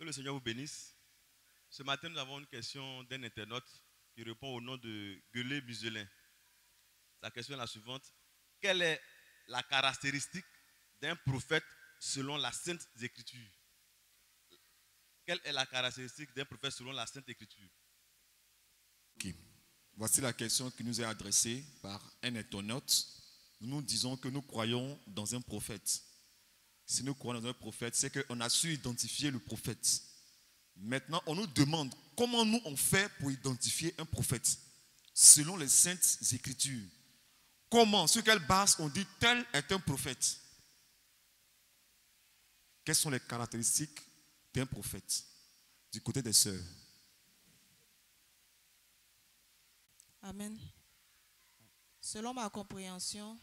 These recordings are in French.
le Seigneur vous bénisse. Ce matin, nous avons une question d'un internaute qui répond au nom de Gueulé Muselin. Sa question est la suivante. Quelle est la caractéristique d'un prophète selon la Sainte Écriture? Quelle est la caractéristique d'un prophète selon la Sainte Écriture? Okay. Voici la question qui nous est adressée par un internaute. Nous disons que nous croyons dans un prophète. Si nous croyons dans un prophète, c'est qu'on a su identifier le prophète. Maintenant, on nous demande comment nous on fait pour identifier un prophète selon les Saintes Écritures. Comment, sur quelle base on dit tel est un prophète? Quelles sont les caractéristiques d'un prophète du côté des sœurs? Amen. Selon ma compréhension,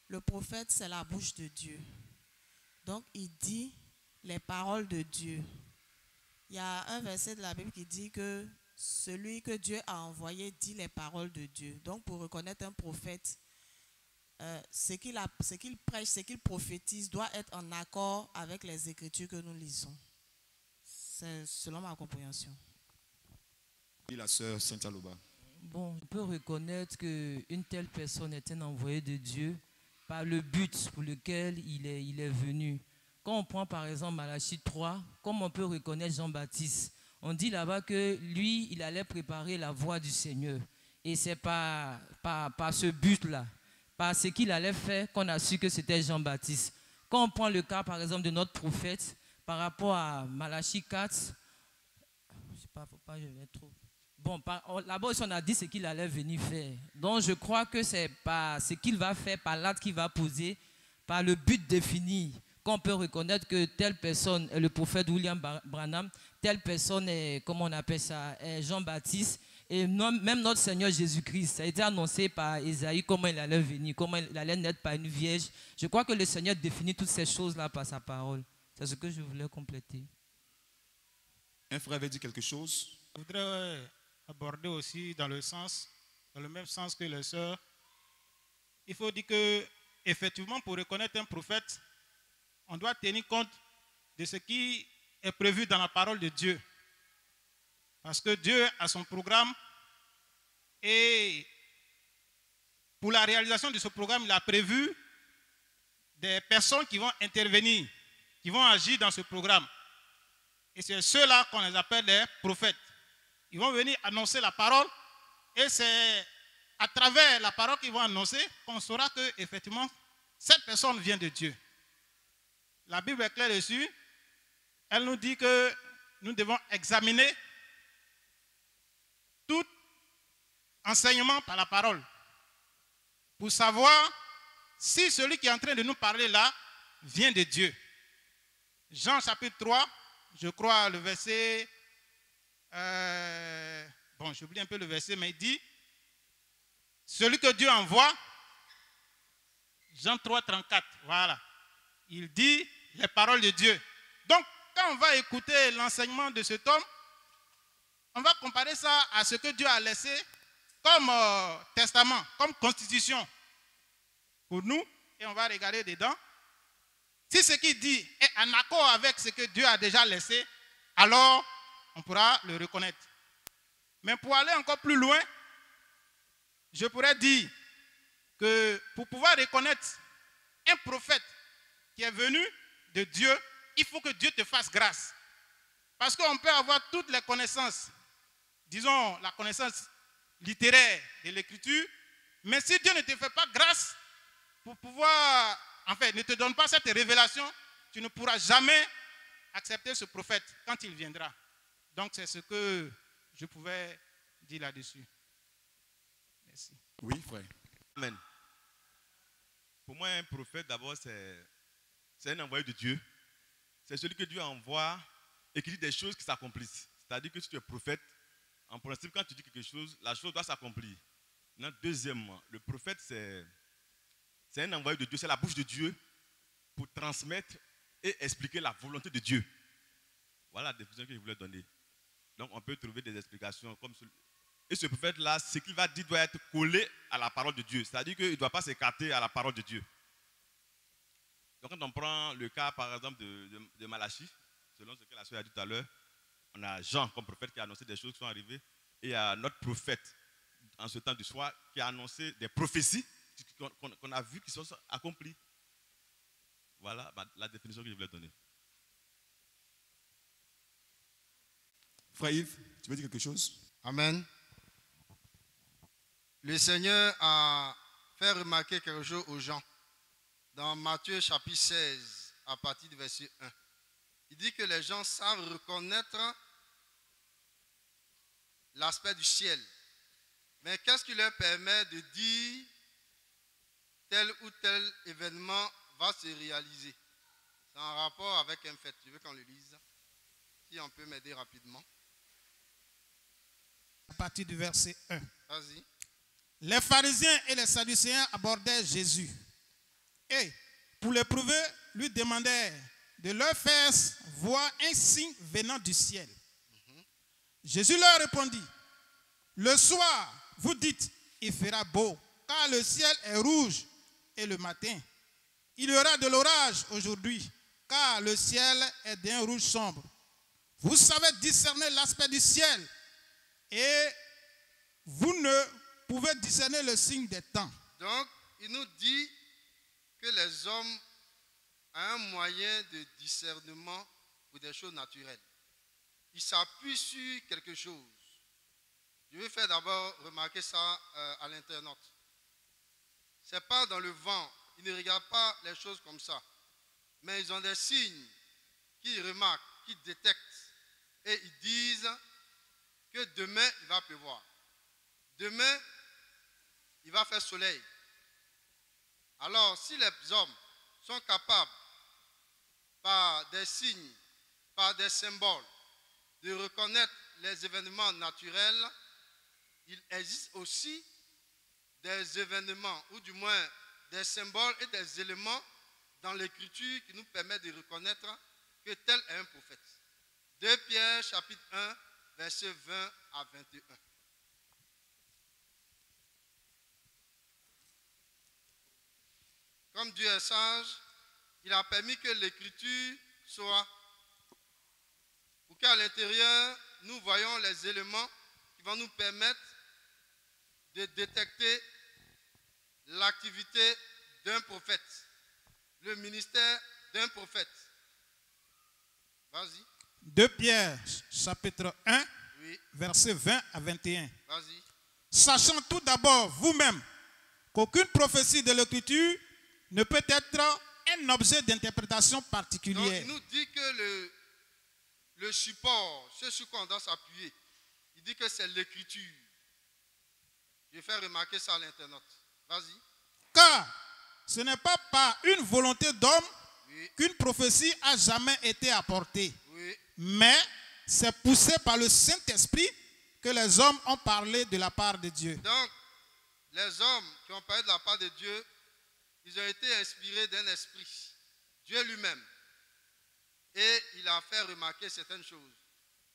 le prophète, c'est la bouche de Dieu. Donc, il dit les paroles de Dieu. Il y a un verset de la Bible qui dit que celui que Dieu a envoyé dit les paroles de Dieu. Donc, pour reconnaître un prophète, ce qu'il prêche, ce qu'il prophétise doit être en accord avec les Écritures que nous lisons. C'est selon ma compréhension. Et la sœur Saint-Aloba. Bon, on peut reconnaître qu'une telle personne est un envoyé de Dieu par le but pour lequel il est venu. Quand on prend par exemple Malachie 3, comme on peut reconnaître Jean-Baptiste, on dit là-bas que lui, il allait préparer la voie du Seigneur. Et c'est par ce but-là, par ce qu'il allait faire, qu'on a su que c'était Jean-Baptiste. Quand on prend le cas par exemple de notre prophète, par rapport à Malachie 4, je ne sais pas, faut pas, je vais trop... Bon, là-bas, on a dit ce qu'il allait venir faire. Donc, je crois que c'est par ce qu'il va faire, par l'acte qu'il va poser, par le but défini, qu'on peut reconnaître que telle personne est le prophète William Branham, telle personne est, comment on appelle ça, est Jean-Baptiste, et même notre Seigneur Jésus-Christ. Ça a été annoncé par Isaïe, comment il allait venir, comment il allait naître par une vierge. Je crois que le Seigneur définit toutes ces choses-là par sa parole. C'est ce que je voulais compléter. Un frère avait dit quelque chose? Je voudrais aborder aussi dans le même sens que les sœurs. Il faut dire que, effectivement, pour reconnaître un prophète, on doit tenir compte de ce qui est prévu dans la parole de Dieu. Parce que Dieu a son programme et pour la réalisation de ce programme, il a prévu des personnes qui vont intervenir, qui vont agir dans ce programme. Et c'est ceux-là qu'on les appelle les prophètes. Ils vont venir annoncer la parole et c'est à travers la parole qu'ils vont annoncer qu'on saura que effectivement cette personne vient de Dieu. La Bible est claire dessus. Elle nous dit que nous devons examiner tout enseignement par la parole pour savoir si celui qui est en train de nous parler là vient de Dieu. Jean chapitre 3, je crois le verset... bon, j'oublie un peu le verset, mais il dit, celui que Dieu envoie, Jean 3, 34, voilà. Il dit les paroles de Dieu. Donc, quand on va écouter l'enseignement de cet homme, on va comparer ça à ce que Dieu a laissé comme testament, comme constitution pour nous, et on va regarder dedans. Si ce qu'il dit est en accord avec ce que Dieu a déjà laissé, alors on pourra le reconnaître. Mais pour aller encore plus loin, je pourrais dire que pour pouvoir reconnaître un prophète qui est venu de Dieu, il faut que Dieu te fasse grâce. Parce qu'on peut avoir toutes les connaissances, disons la connaissance littéraire de l'écriture, mais si Dieu ne te fait pas grâce pour pouvoir, en fait, ne te donne pas cette révélation, tu ne pourras jamais accepter ce prophète quand il viendra. Donc c'est ce que je pouvais dire là-dessus. Merci. Oui, frère. Amen. Pour moi, un prophète, d'abord, c'est un envoyé de Dieu. C'est celui que Dieu envoie et qui dit des choses qui s'accomplissent. C'est-à-dire que si tu es prophète, en principe, quand tu dis quelque chose, la chose doit s'accomplir. Deuxièmement, le prophète, c'est un envoyé de Dieu, c'est la bouche de Dieu pour transmettre et expliquer la volonté de Dieu. Voilà la définition que je voulais donner. Donc, on peut trouver des explications comme celle. Et ce prophète-là, ce qu'il va dire doit être collé à la parole de Dieu. C'est-à-dire qu'il ne doit pas s'écarter à la parole de Dieu. Donc, quand on prend le cas, par exemple, de Malachie, selon ce que la soeur a dit tout à l'heure, on a Jean comme prophète qui a annoncé des choses qui sont arrivées. Et il y a notre prophète, en ce temps du soir, qui a annoncé des prophéties qu'on a vues qui sont accomplies. Voilà la définition que je voulais donner. Frère Yves, tu veux dire quelque chose? Amen. Le Seigneur a fait remarquer quelque chose aux gens. Dans Matthieu chapitre 16, à partir du verset 1. Il dit que les gens savent reconnaître l'aspect du ciel. Mais qu'est-ce qui leur permet de dire tel ou tel événement va se réaliser? C'est en rapport avec un fait. Je veux qu'on le lise. Si on peut m'aider rapidement. À partir du verset 1. Vas-y. Les pharisiens et les sadducéens abordaient Jésus. Et, pour l'éprouver, lui demandèrent de leur faire voir un signe venant du ciel. Jésus leur répondit, le soir, vous dites, il fera beau, car le ciel est rouge, et le matin, il y aura de l'orage aujourd'hui, car le ciel est d'un rouge sombre. Vous savez discerner l'aspect du ciel, et vous ne pouvez discerner le signe des temps. Donc, il nous dit que les hommes ont un moyen de discernement pour des choses naturelles. Ils s'appuient sur quelque chose. Je vais faire d'abord remarquer ça à l'internaute. Ce n'est pas dans le vent. Ils ne regardent pas les choses comme ça. Mais ils ont des signes qu'ils remarquent, qu'ils détectent. Et ils disent que demain, il va pleuvoir. Demain, il va faire soleil. Alors, si les hommes sont capables, par des signes, par des symboles, de reconnaître les événements naturels, il existe aussi des événements, ou du moins des symboles et des éléments dans l'écriture qui nous permettent de reconnaître que tel est un prophète. 2 Pierre chapitre 1, versets 20 à 21. Comme Dieu est sage, il a permis que l'écriture soit, pour qu'à l'intérieur, nous voyons les éléments qui vont nous permettre de détecter l'activité d'un prophète, le ministère d'un prophète. Vas-y. 2 Pierre, chapitre 1, Oui, versets 20 à 21. vas-y. Sachant tout d'abord vous-même qu'aucune prophétie de l'écriture ne peut être un objet d'interprétation Donc, particulière. il nous dit que le support, ce sur quoi on doit s'appuyer, il dit que c'est l'écriture. Je vais faire remarquer ça à l'internaute. Vas-y. Car ce n'est pas par une volonté d'homme Oui, qu'une prophétie a jamais été apportée, oui. mais c'est poussé par le Saint-Esprit que les hommes ont parlé de la part de Dieu. Donc, les hommes qui ont parlé de la part de Dieu, ils ont été inspirés d'un esprit, Dieu lui-même. Et il a fait remarquer certaines choses.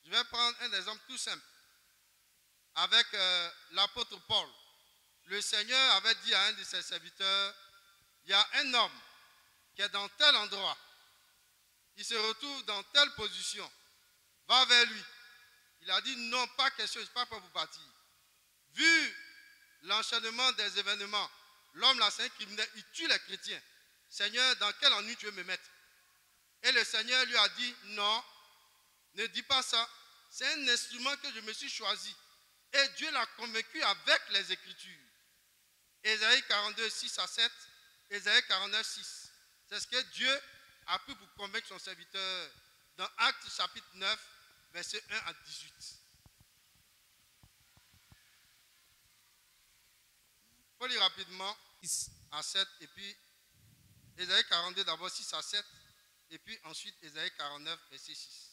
Je vais prendre un exemple tout simple. Avec l'apôtre Paul, le Seigneur avait dit à un de ses serviteurs, il y a un homme qui est dans tel endroit, il se retrouve dans telle position, va vers lui. Il a dit non, pas question, je ne suis pas prêt pour partir. Vu l'enchaînement des événements, l'homme là c'est un criminel, il tue les chrétiens. Seigneur, dans quel ennui tu veux me mettre? Et le Seigneur lui a dit non, ne dis pas ça. C'est un instrument que je me suis choisi. Et Dieu l'a convaincu avec les Écritures. Ésaïe 42, 6 à 7, Ésaïe 49, 6. C'est ce que Dieu a pris pour convaincre son serviteur dans Actes chapitre 9, versets 1 à 18. Il faut lire rapidement 6 à 7 et puis Ésaïe 42 d'abord 6 à 7 et puis ensuite Ésaïe 49, verset 6.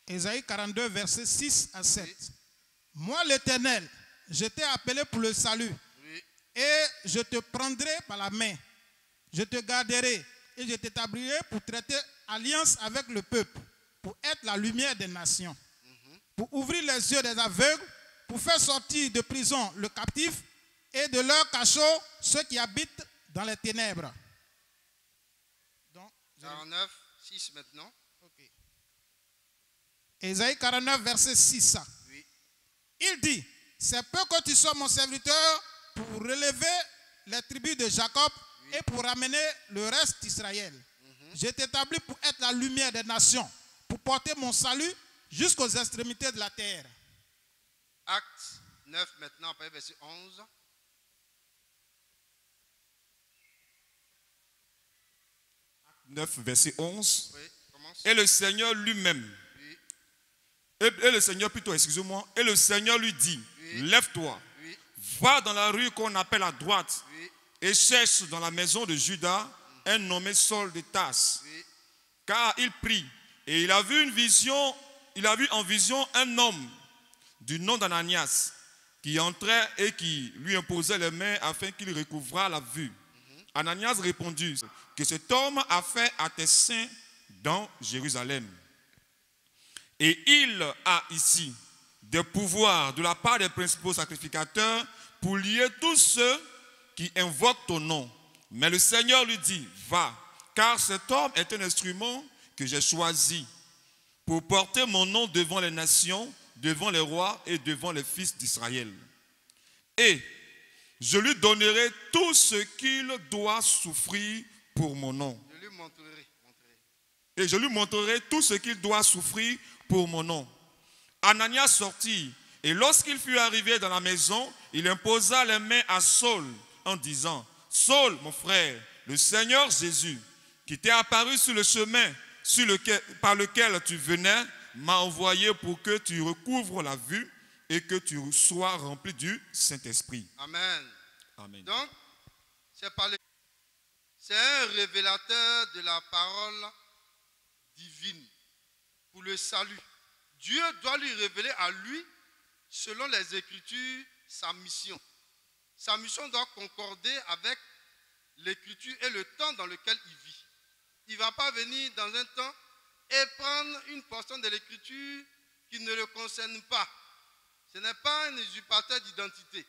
Ésaïe 42, versets 6 à 7. Oui. Moi, l'Éternel, je t'ai appelé pour le salut, Oui, et je te prendrai par la main. Je te garderai et je t'établirai pour traiter alliance avec le peuple, pour être la lumière des nations, pour ouvrir les yeux des aveugles, pour faire sortir de prison le captif et de leur cachot ceux qui habitent dans les ténèbres. Donc, 49, 6 maintenant. ok. Ésaïe 49, verset 6. Oui. Il dit, c'est peu que tu sois mon serviteur pour relever les tribus de Jacob et pour ramener le reste d'Israël. Je t'établis pour être la lumière des nations, pour porter mon salut jusqu'aux extrémités de la terre. Acte 9 maintenant, après verset 11. Acte 9, verset 11. Oui, commence. Et le Seigneur lui-même, Oui, et le Seigneur plutôt, excusez-moi, et le Seigneur lui dit, Oui. lève-toi, oui, va dans la rue qu'on appelle à droite, oui, et cherche dans la maison de Judas un nommé Saul de Tarse. oui. Car il prie, et il a vu en vision un homme du nom d'Ananias, qui entrait et qui lui imposait les mains afin qu'il recouvrât la vue. Ananias répondit que cet homme a fait à tes saints dans Jérusalem. Et il a ici des pouvoirs de la part des principaux sacrificateurs pour lier tous ceux qui invoquent ton nom. Mais le Seigneur lui dit, va, car cet homme est un instrument que j'ai choisi pour porter mon nom devant les nations, devant les rois et devant les fils d'Israël. Et je lui donnerai tout ce qu'il doit souffrir pour mon nom. Je lui montrerai. Et je lui montrerai tout ce qu'il doit souffrir pour mon nom. Ananias sortit, et lorsqu'il fut arrivé dans la maison, il imposa les mains à Saul en disant, Saul, mon frère, le Seigneur Jésus, qui t'est apparu sur le chemin par lequel tu venais, m'a envoyé pour que tu recouvres la vue et que tu sois rempli du Saint-Esprit. Amen. Amen. Donc, c'est un révélateur de la parole divine pour le salut. Dieu doit lui révéler à lui, selon les Écritures, sa mission. Sa mission doit concorder avec l'Écriture et le temps dans lequel il vit. Il ne va pas venir dans un temps et prendre une portion de l'Écriture qui ne le concerne pas. Ce n'est pas un usurpateur d'identité.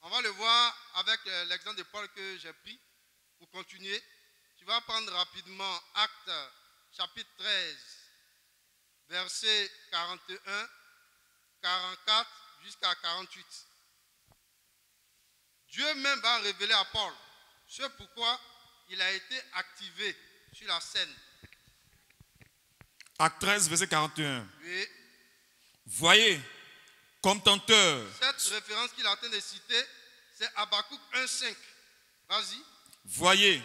On va le voir avec l'exemple de Paul que j'ai pris pour continuer. Tu vas prendre rapidement Actes chapitre 13, versets 41, 44 jusqu'à 48. Dieu même va révéler à Paul ce pourquoi il a été activé sur la scène. Acte 13, verset 41. Oui. Voyez, comme tenteur. Cette référence qu'il est en train de citer, c'est Habakkuk 1,5. Vas-y. Voyez,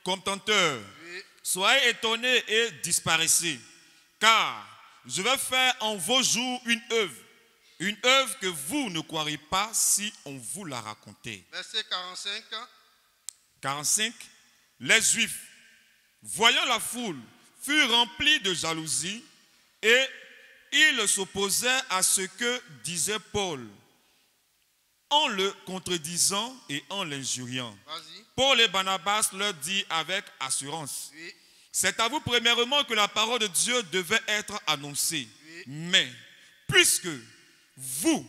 comme tenteur. Oui. Soyez étonnés et disparaissez, car je vais faire en vos jours une œuvre que vous ne croirez pas si on vous la racontait. Verset 45. 45. Les Juifs, voyant la foule, furent remplis de jalousie et ils s'opposaient à ce que disait Paul en le contredisant et en l'injuriant. Vas-y. Paul et Barnabas leur dit avec assurance, Oui. c'est à vous premièrement que la parole de Dieu devait être annoncée. Oui. Mais puisque vous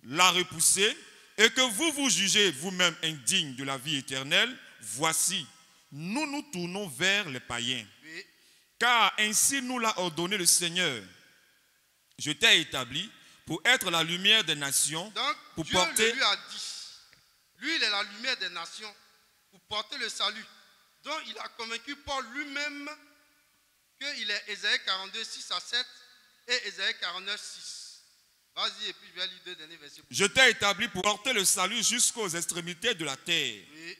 la repoussez et que vous vous jugez vous-même indigne de la vie éternelle, voici, nous nous tournons vers les païens. Oui. Car ainsi nous l'a ordonné le Seigneur. Je t'ai établi pour être la lumière des nations, Donc, pour Dieu porter... lui a dit, lui il est la lumière des nations, pour porter le salut. Donc il a convaincu Paul lui-même qu'il est Ésaïe 42, 6 à 7 et Ésaïe 49, 6. Vas-y et puis je vais lire deux derniers versets. Je t'ai établi pour porter le salut jusqu'aux extrémités de la terre. Oui.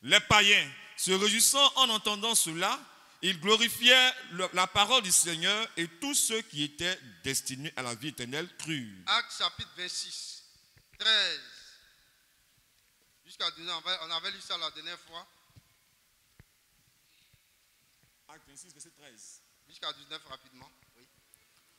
Les païens, se réjouissant en entendant cela, ils glorifiaient la parole du Seigneur et tous ceux qui étaient destinés à la vie éternelle crurent. Actes chapitre 26, 13 jusqu'à 19. On avait lu ça la dernière fois. Acte 26, verset 13. Jusqu'à 19 rapidement. Oui.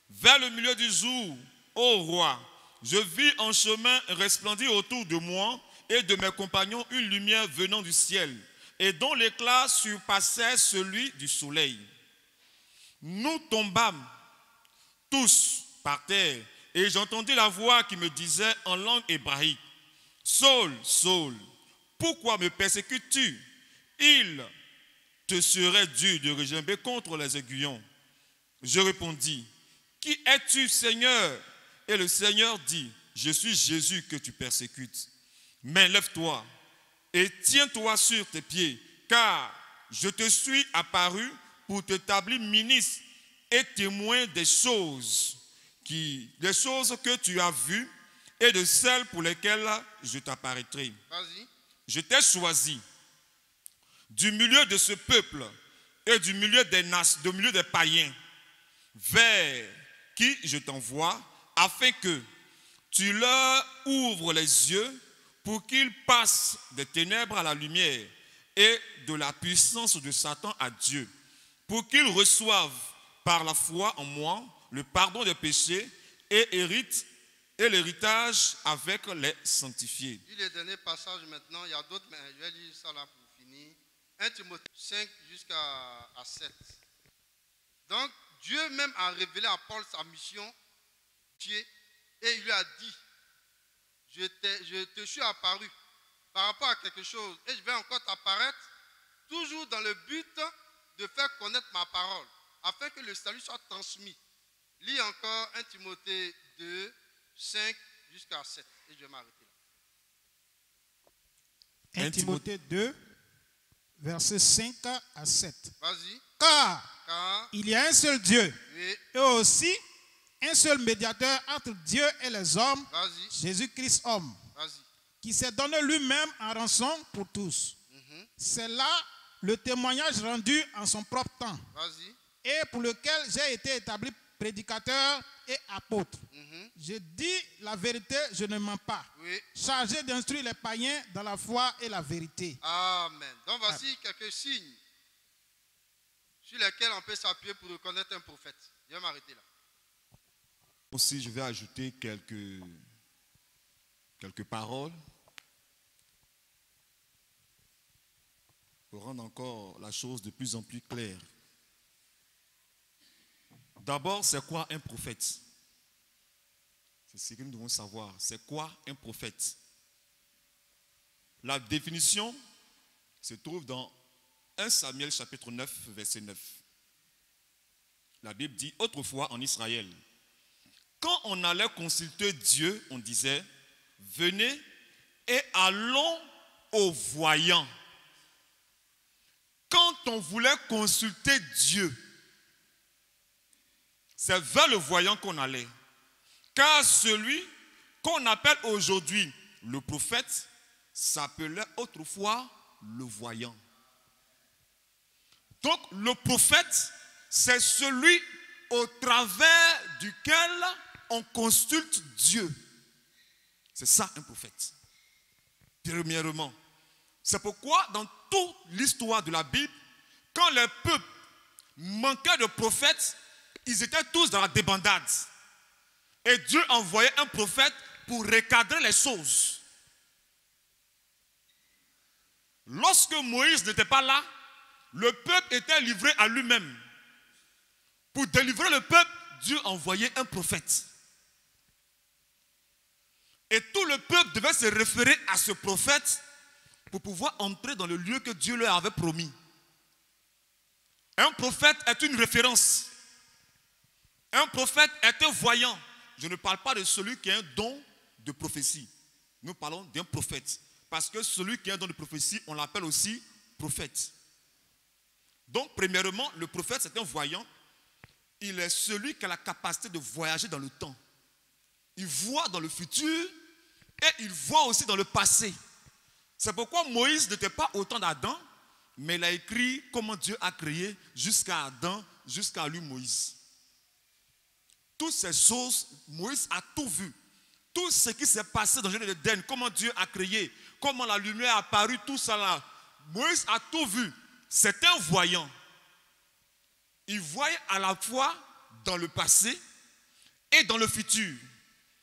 Vers le milieu du jour, ô roi, je vis en chemin resplendir autour de moi et de mes compagnons une lumière venant du ciel, et dont l'éclat surpassait celui du soleil. Nous tombâmes tous par terre, et j'entendis la voix qui me disait en langue hébraïque, Saul, Saul, pourquoi me persécutes-tu? Il te serait dû de regimber contre les aiguillons. Je répondis, Qui es-tu, Seigneur? Et le Seigneur dit, je suis Jésus que tu persécutes. Mais lève-toi et tiens-toi sur tes pieds, car je te suis apparu pour t'établir ministre et témoin des choses que tu as vues et de celles pour lesquelles je t'apparaîtrai. Vas-y. Je t'ai choisi du milieu de ce peuple et du milieu des nations, du milieu des païens, vers qui je t'envoie, afin que tu leur ouvres les yeux pour qu'ils passent des ténèbres à la lumière et de la puissance de Satan à Dieu, pour qu'ils reçoivent par la foi en moi le pardon des péchés et héritent et l'héritage avec les sanctifiés. Lis les derniers passages maintenant. Il y a d'autres, mais je vais lire ça là pour finir. 1 Timothée 5 jusqu'à 7. Donc, Dieu même a révélé à Paul sa mission et il lui a dit, je te suis apparu par rapport à quelque chose et je vais encore t'apparaître toujours dans le but de faire connaître ma parole afin que le salut soit transmis. Lis encore 1 Timothée 2, 5 jusqu'à 7 et je vais m'arrêter là. 1 Timothée 2, versets 5 à 7. Vas-y. Car il y a un seul Dieu Oui. et aussi un seul médiateur entre Dieu et les hommes, Vas-y. Jésus-Christ homme, Vas-y. qui s'est donné lui-même en rançon pour tous. C'est là le témoignage rendu en son propre temps Vas-y. et pour lequel j'ai été établi prédicateur et apôtre. Je dis la vérité, je ne mens pas. Oui. Chargé d'instruire les païens dans la foi et la vérité. Amen. Donc voici quelques signes sur lesquels on peut s'appuyer pour reconnaître un prophète. Je vais m'arrêter là. Aussi, je vais ajouter quelques paroles pour rendre encore la chose de plus en plus claire. D'abord, c'est quoi un prophète? C'est ce que nous devons savoir. C'est quoi un prophète? La définition se trouve dans 1 Samuel chapitre 9, verset 9. La Bible dit, autrefois en Israël, quand on allait consulter Dieu, on disait, venez et allons au voyant. Quand on voulait consulter Dieu, c'est vers le voyant qu'on allait. Car celui qu'on appelle aujourd'hui le prophète s'appelait autrefois le voyant. Donc le prophète, c'est celui au travers duquel on consulte Dieu. C'est ça un prophète. Premièrement, c'est pourquoi dans toute l'histoire de la Bible, quand les peuples manquaient de prophètes, ils étaient tous dans la débandade. Et Dieu envoyait un prophète pour recadrer les choses. Lorsque Moïse n'était pas là, le peuple était livré à lui-même. Pour délivrer le peuple, Dieu envoyait un prophète. Et tout le peuple devait se référer à ce prophète pour pouvoir entrer dans le lieu que Dieu leur avait promis. Un prophète est une référence. Un prophète est un voyant. Je ne parle pas de celui qui a un don de prophétie. Nous parlons d'un prophète. Parce que celui qui a un don de prophétie, on l'appelle aussi prophète. Donc, premièrement, le prophète, c'est un voyant. Il est celui qui a la capacité de voyager dans le temps. Il voit dans le futur et il voit aussi dans le passé. C'est pourquoi Moïse n'était pas au temps d'Adam, mais il a écrit comment Dieu a créé jusqu'à Adam, jusqu'à lui Moïse. Toutes ces choses, Moïse a tout vu. Tout ce qui s'est passé dans le jardin d'Éden, comment Dieu a créé, comment la lumière a apparu, tout ça là. Moïse a tout vu. C'est un voyant. Il voyait à la fois dans le passé et dans le futur.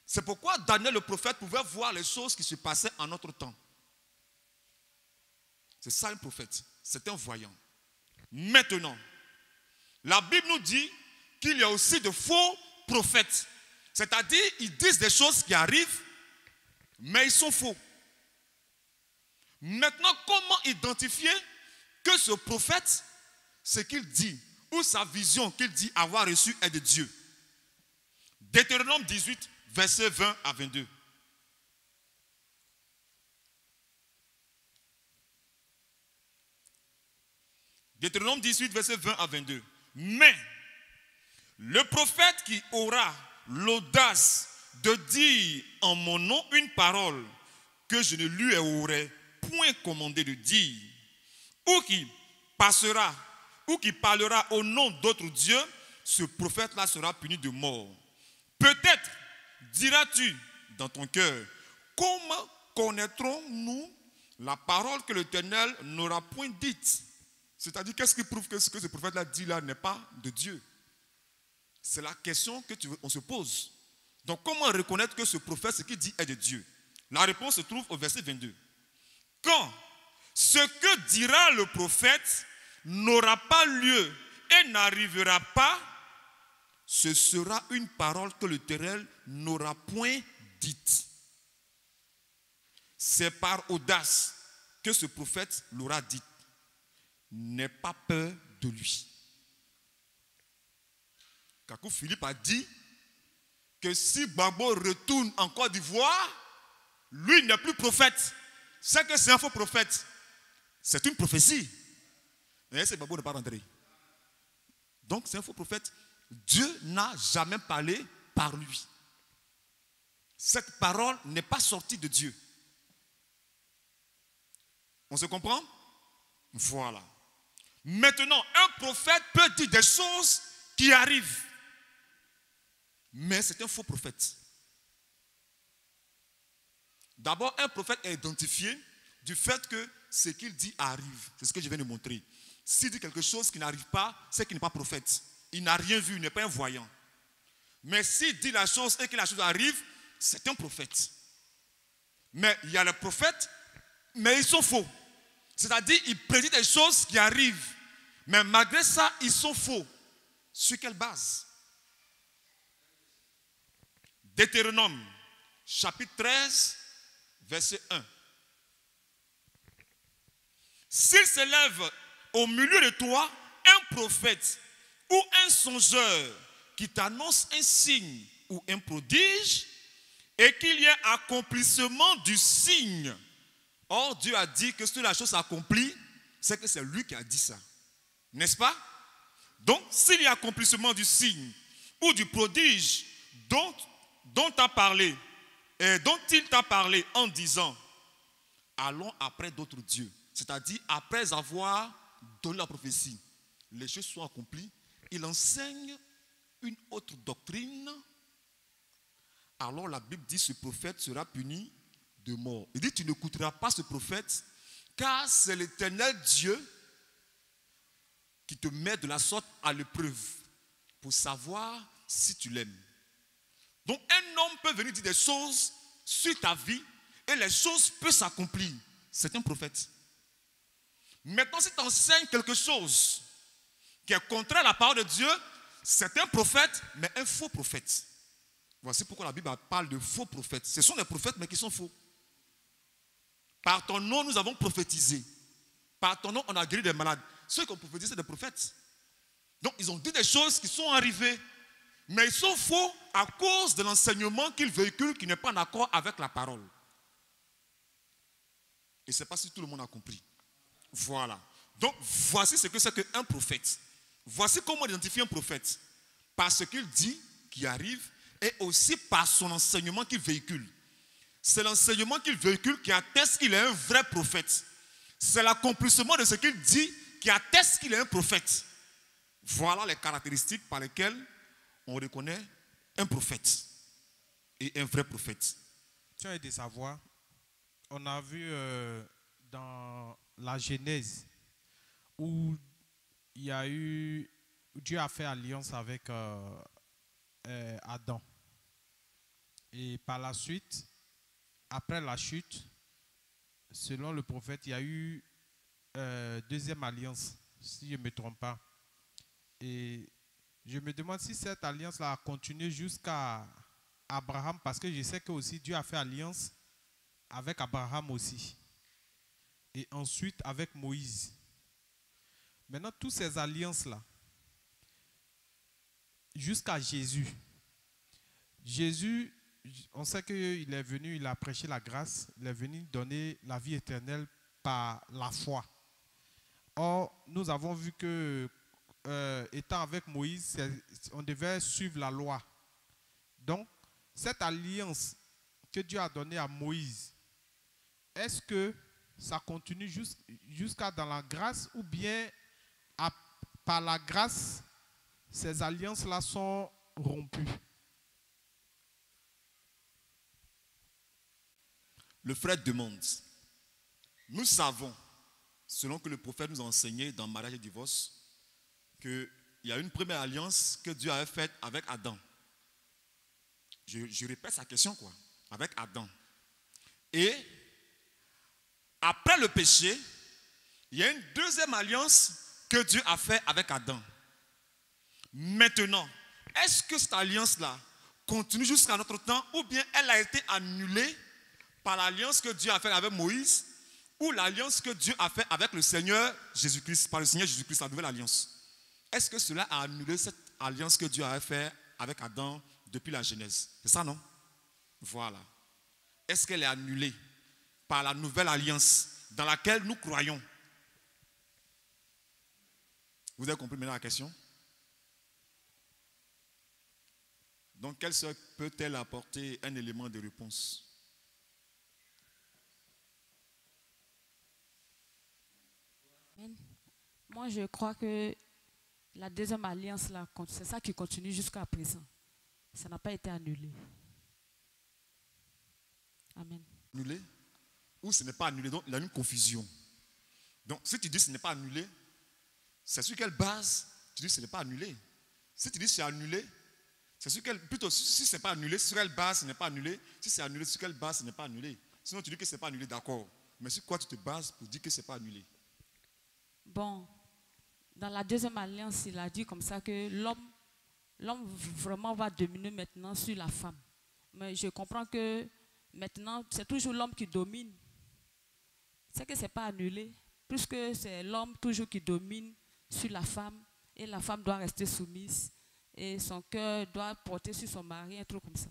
C'est pourquoi Daniel le prophète pouvait voir les choses qui se passaient en notre temps. C'est ça un prophète. C'est un voyant. Maintenant, la Bible nous dit qu'il y a aussi de faux prophètes. C'est-à-dire, ils disent des choses qui arrivent, mais ils sont faux. Maintenant, comment identifier que ce prophète, ce qu'il dit, ou sa vision qu'il dit avoir reçue est de Dieu? Deutéronome 18, versets 20 à 22. Deutéronome 18, versets 20 à 22. Mais le prophète qui aura l'audace de dire en mon nom une parole que je ne lui aurais point commandé de dire, ou qui passera, ou qui parlera au nom d'autres dieux, ce prophète-là sera puni de mort. Peut-être diras-tu dans ton cœur, comment connaîtrons-nous la parole que l'Éternel n'aura point dite? C'est-à-dire, qu'est-ce qui prouve que ce que ce prophète-là dit là n'est pas de Dieu? C'est la question qu'on se pose. Donc, comment reconnaître que ce prophète, ce qu'il dit, est de Dieu? La réponse se trouve au verset 22. Quand ce que dira le prophète n'aura pas lieu et n'arrivera pas, ce sera une parole que l'Éternel n'aura point dite. C'est par audace que ce prophète l'aura dite. N'aie pas peur de lui. Kakou Philippe a dit que si Gbagbo retourne en Côte d'Ivoire, lui n'est plus prophète. C'est que c'est un faux prophète. C'est une prophétie. Mais c'est Gbagbo ne pas rentrer. Donc c'est un faux prophète. Dieu n'a jamais parlé par lui. Cette parole n'est pas sortie de Dieu. On se comprend? Voilà. Maintenant, un prophète peut dire des choses qui arrivent. Mais c'est un faux prophète. D'abord, un prophète est identifié du fait que ce qu'il dit arrive. C'est ce que je viens de montrer. S'il dit quelque chose qui n'arrive pas, c'est qu'il n'est pas prophète. Il n'a rien vu, il n'est pas un voyant. Mais s'il dit la chose et que la chose arrive, c'est un prophète. Mais il y a les prophètes, mais ils sont faux. C'est-à-dire, ils prédisent des choses qui arrivent. Mais malgré ça, ils sont faux. Sur quelle base? Deutéronome, chapitre 13, verset 1. S'il se lève au milieu de toi un prophète ou un songeur qui t'annonce un signe ou un prodige et qu'il y ait accomplissement du signe. Or, Dieu a dit que si la chose s'accomplit, c'est que c'est lui qui a dit ça. N'est-ce pas? Donc, s'il y a accomplissement du signe ou du prodige dont il t'a parlé en disant, allons après d'autres dieux. C'est-à-dire, après avoir donné la prophétie, les choses sont accomplies, il enseigne une autre doctrine. Alors la Bible dit, ce prophète sera puni de mort. Il dit, tu n'écouteras pas ce prophète, car c'est l'Éternel Dieu qui te met de la sorte à l'épreuve pour savoir si tu l'aimes. Donc un homme peut venir dire des choses sur ta vie et les choses peuvent s'accomplir. C'est un prophète. Maintenant, si tu enseignes quelque chose qui est contraire à la parole de Dieu, c'est un prophète, mais un faux prophète. Voici pourquoi la Bible parle de faux prophètes. Ce sont des prophètes, mais qui sont faux. Par ton nom, nous avons prophétisé. Par ton nom, on a guéri des malades. Ceux qui ont prophétisé, c'est des prophètes. Donc, ils ont dit des choses qui sont arrivées. Mais ils sont faux à cause de l'enseignement qu'ils véhiculent qui n'est pas en accord avec la parole. Et ce n'est pas si tout le monde a compris. Voilà. Donc, voici ce que c'est qu'un prophète. Voici comment identifier un prophète. Par ce qu'il dit qui arrive et aussi par son enseignement qu'il véhicule. C'est l'enseignement qu'il véhicule qui atteste qu'il est un vrai prophète. C'est l'accomplissement de ce qu'il dit qui atteste qu'il est un prophète. Voilà les caractéristiques par lesquelles on reconnaît un prophète et un vrai prophète. Tu as aidé savoir, on a vu dans la Genèse où il y a eu, Dieu a fait alliance avec Adam. Et par la suite, après la chute, selon le prophète, il y a eu deuxième alliance, si je ne me trompe pas. Et je me demande si cette alliance-là a continué jusqu'à Abraham, parce que je sais que aussi Dieu a fait alliance avec Abraham aussi. Et ensuite avec Moïse. Maintenant, toutes ces alliances-là, jusqu'à Jésus, Jésus, on sait qu'il est venu, il a prêché la grâce, il est venu donner la vie éternelle par la foi. Or, nous avons vu que, étant avec Moïse, on devait suivre la loi. Donc, cette alliance que Dieu a donnée à Moïse, est-ce que ça continue jusqu'à dans la grâce ou bien par la grâce, ces alliances-là sont rompues? Le frère demande, nous savons, selon que le prophète nous a enseigné dans mariage et divorce, qu'il y a une première alliance que Dieu avait faite avec Adam. Je répète sa question, quoi, avec Adam. Et après le péché, il y a une deuxième alliance que Dieu a faite avec Adam. Maintenant, est-ce que cette alliance-là continue jusqu'à notre temps ou bien elle a été annulée par l'alliance que Dieu a faite avec Moïse ou l'alliance que Dieu a faite avec le Seigneur Jésus-Christ, par le Seigneur Jésus-Christ, la nouvelle alliance? Est-ce que cela a annulé cette alliance que Dieu a faite avec Adam depuis la Genèse? C'est ça, non? Voilà. Est-ce qu'elle est annulée par la nouvelle alliance dans laquelle nous croyons? Vous avez compris maintenant la question? Donc, quelle sœur peut-elle apporter un élément de réponse? Moi, je crois que la deuxième alliance, là, c'est ça qui continue jusqu'à présent. Ça n'a pas été annulé. Amen. Annulé? Ou ce n'est pas annulé? Donc, il y a une confusion. Donc, si tu dis que ce n'est pas annulé, c'est sur quelle base tu dis que ce n'est pas annulé? Si tu dis que c'est annulé, c'est sur quelle, plutôt si ce n'est pas annulé, sur quelle base ce n'est pas annulé? Si c'est annulé, sur quelle base ce n'est pas annulé? Sinon, tu dis que ce n'est pas annulé, d'accord. Mais sur quoi tu te bases pour dire que ce n'est pas annulé? Bon, dans la deuxième alliance, il a dit comme ça que l'homme vraiment va dominer maintenant sur la femme. Mais je comprends que maintenant, c'est toujours l'homme qui domine. C'est que ce n'est pas annulé, puisque c'est l'homme toujours qui domine sur la femme et la femme doit rester soumise et son cœur doit porter sur son mari, un truc comme ça.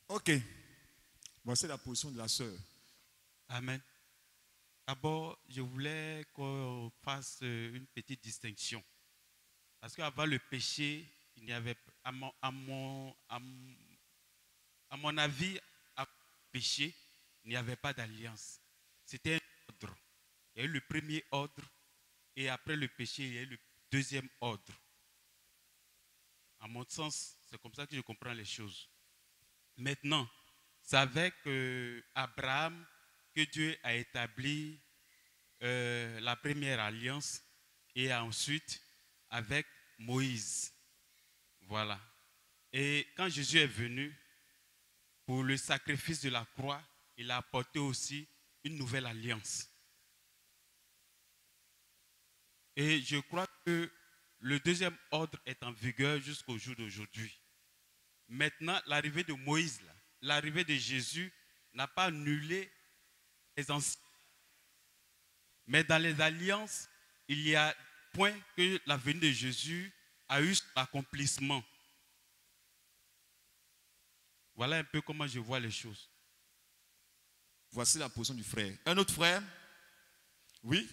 Ok. Voici la position de la sœur. Amen. D'abord, je voulais qu'on fasse une petite distinction. Parce qu'avant le péché, il n'y avait, à mon avis, avant le péché, il n'y avait pas d'alliance. C'était un ordre. Il y a eu le premier ordre et après le péché, il y a eu le deuxième ordre. À mon sens, c'est comme ça que je comprends les choses. Maintenant, c'est avec Abraham que Dieu a établi la première alliance et ensuite avec Moïse. Voilà. Et quand Jésus est venu pour le sacrifice de la croix, il a apporté aussi une nouvelle alliance. Et je crois que le deuxième ordre est en vigueur jusqu'au jour d'aujourd'hui. Maintenant, l'arrivée de Moïse, l'arrivée de Jésus n'a pas annulé les anciens. Mais dans les alliances, il y a point que la venue de Jésus a eu son accomplissement. Voilà un peu comment je vois les choses. Voici la position du frère. Un autre frère? Oui?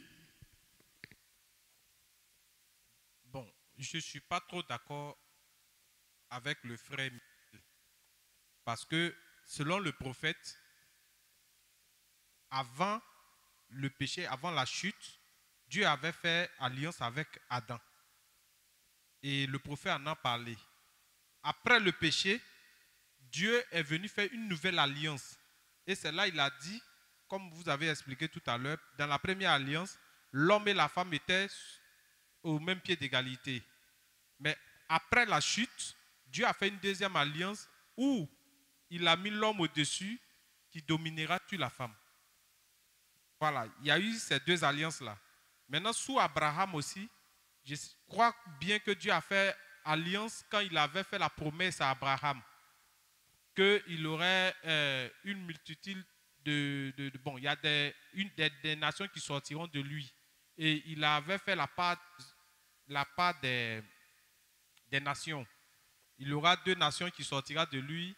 Bon, je ne suis pas trop d'accord avec le frère Michel. Parce que selon le prophète, avant le péché, avant la chute, Dieu avait fait alliance avec Adam. Et le prophète en a parlé. Après le péché, Dieu est venu faire une nouvelle alliance. Et c'est là il a dit, comme vous avez expliqué tout à l'heure, dans la première alliance, l'homme et la femme étaient au même pied d'égalité. Mais après la chute, Dieu a fait une deuxième alliance où il a mis l'homme au-dessus qui dominera sur la femme. Voilà, il y a eu ces deux alliances-là. Maintenant, sous Abraham aussi, je crois bien que Dieu a fait alliance quand il avait fait la promesse à Abraham qu'il aurait une multitude bon, il y a des nations qui sortiront de lui. Et il avait fait la part des nations. il y aura 2 nations qui sortiront de lui.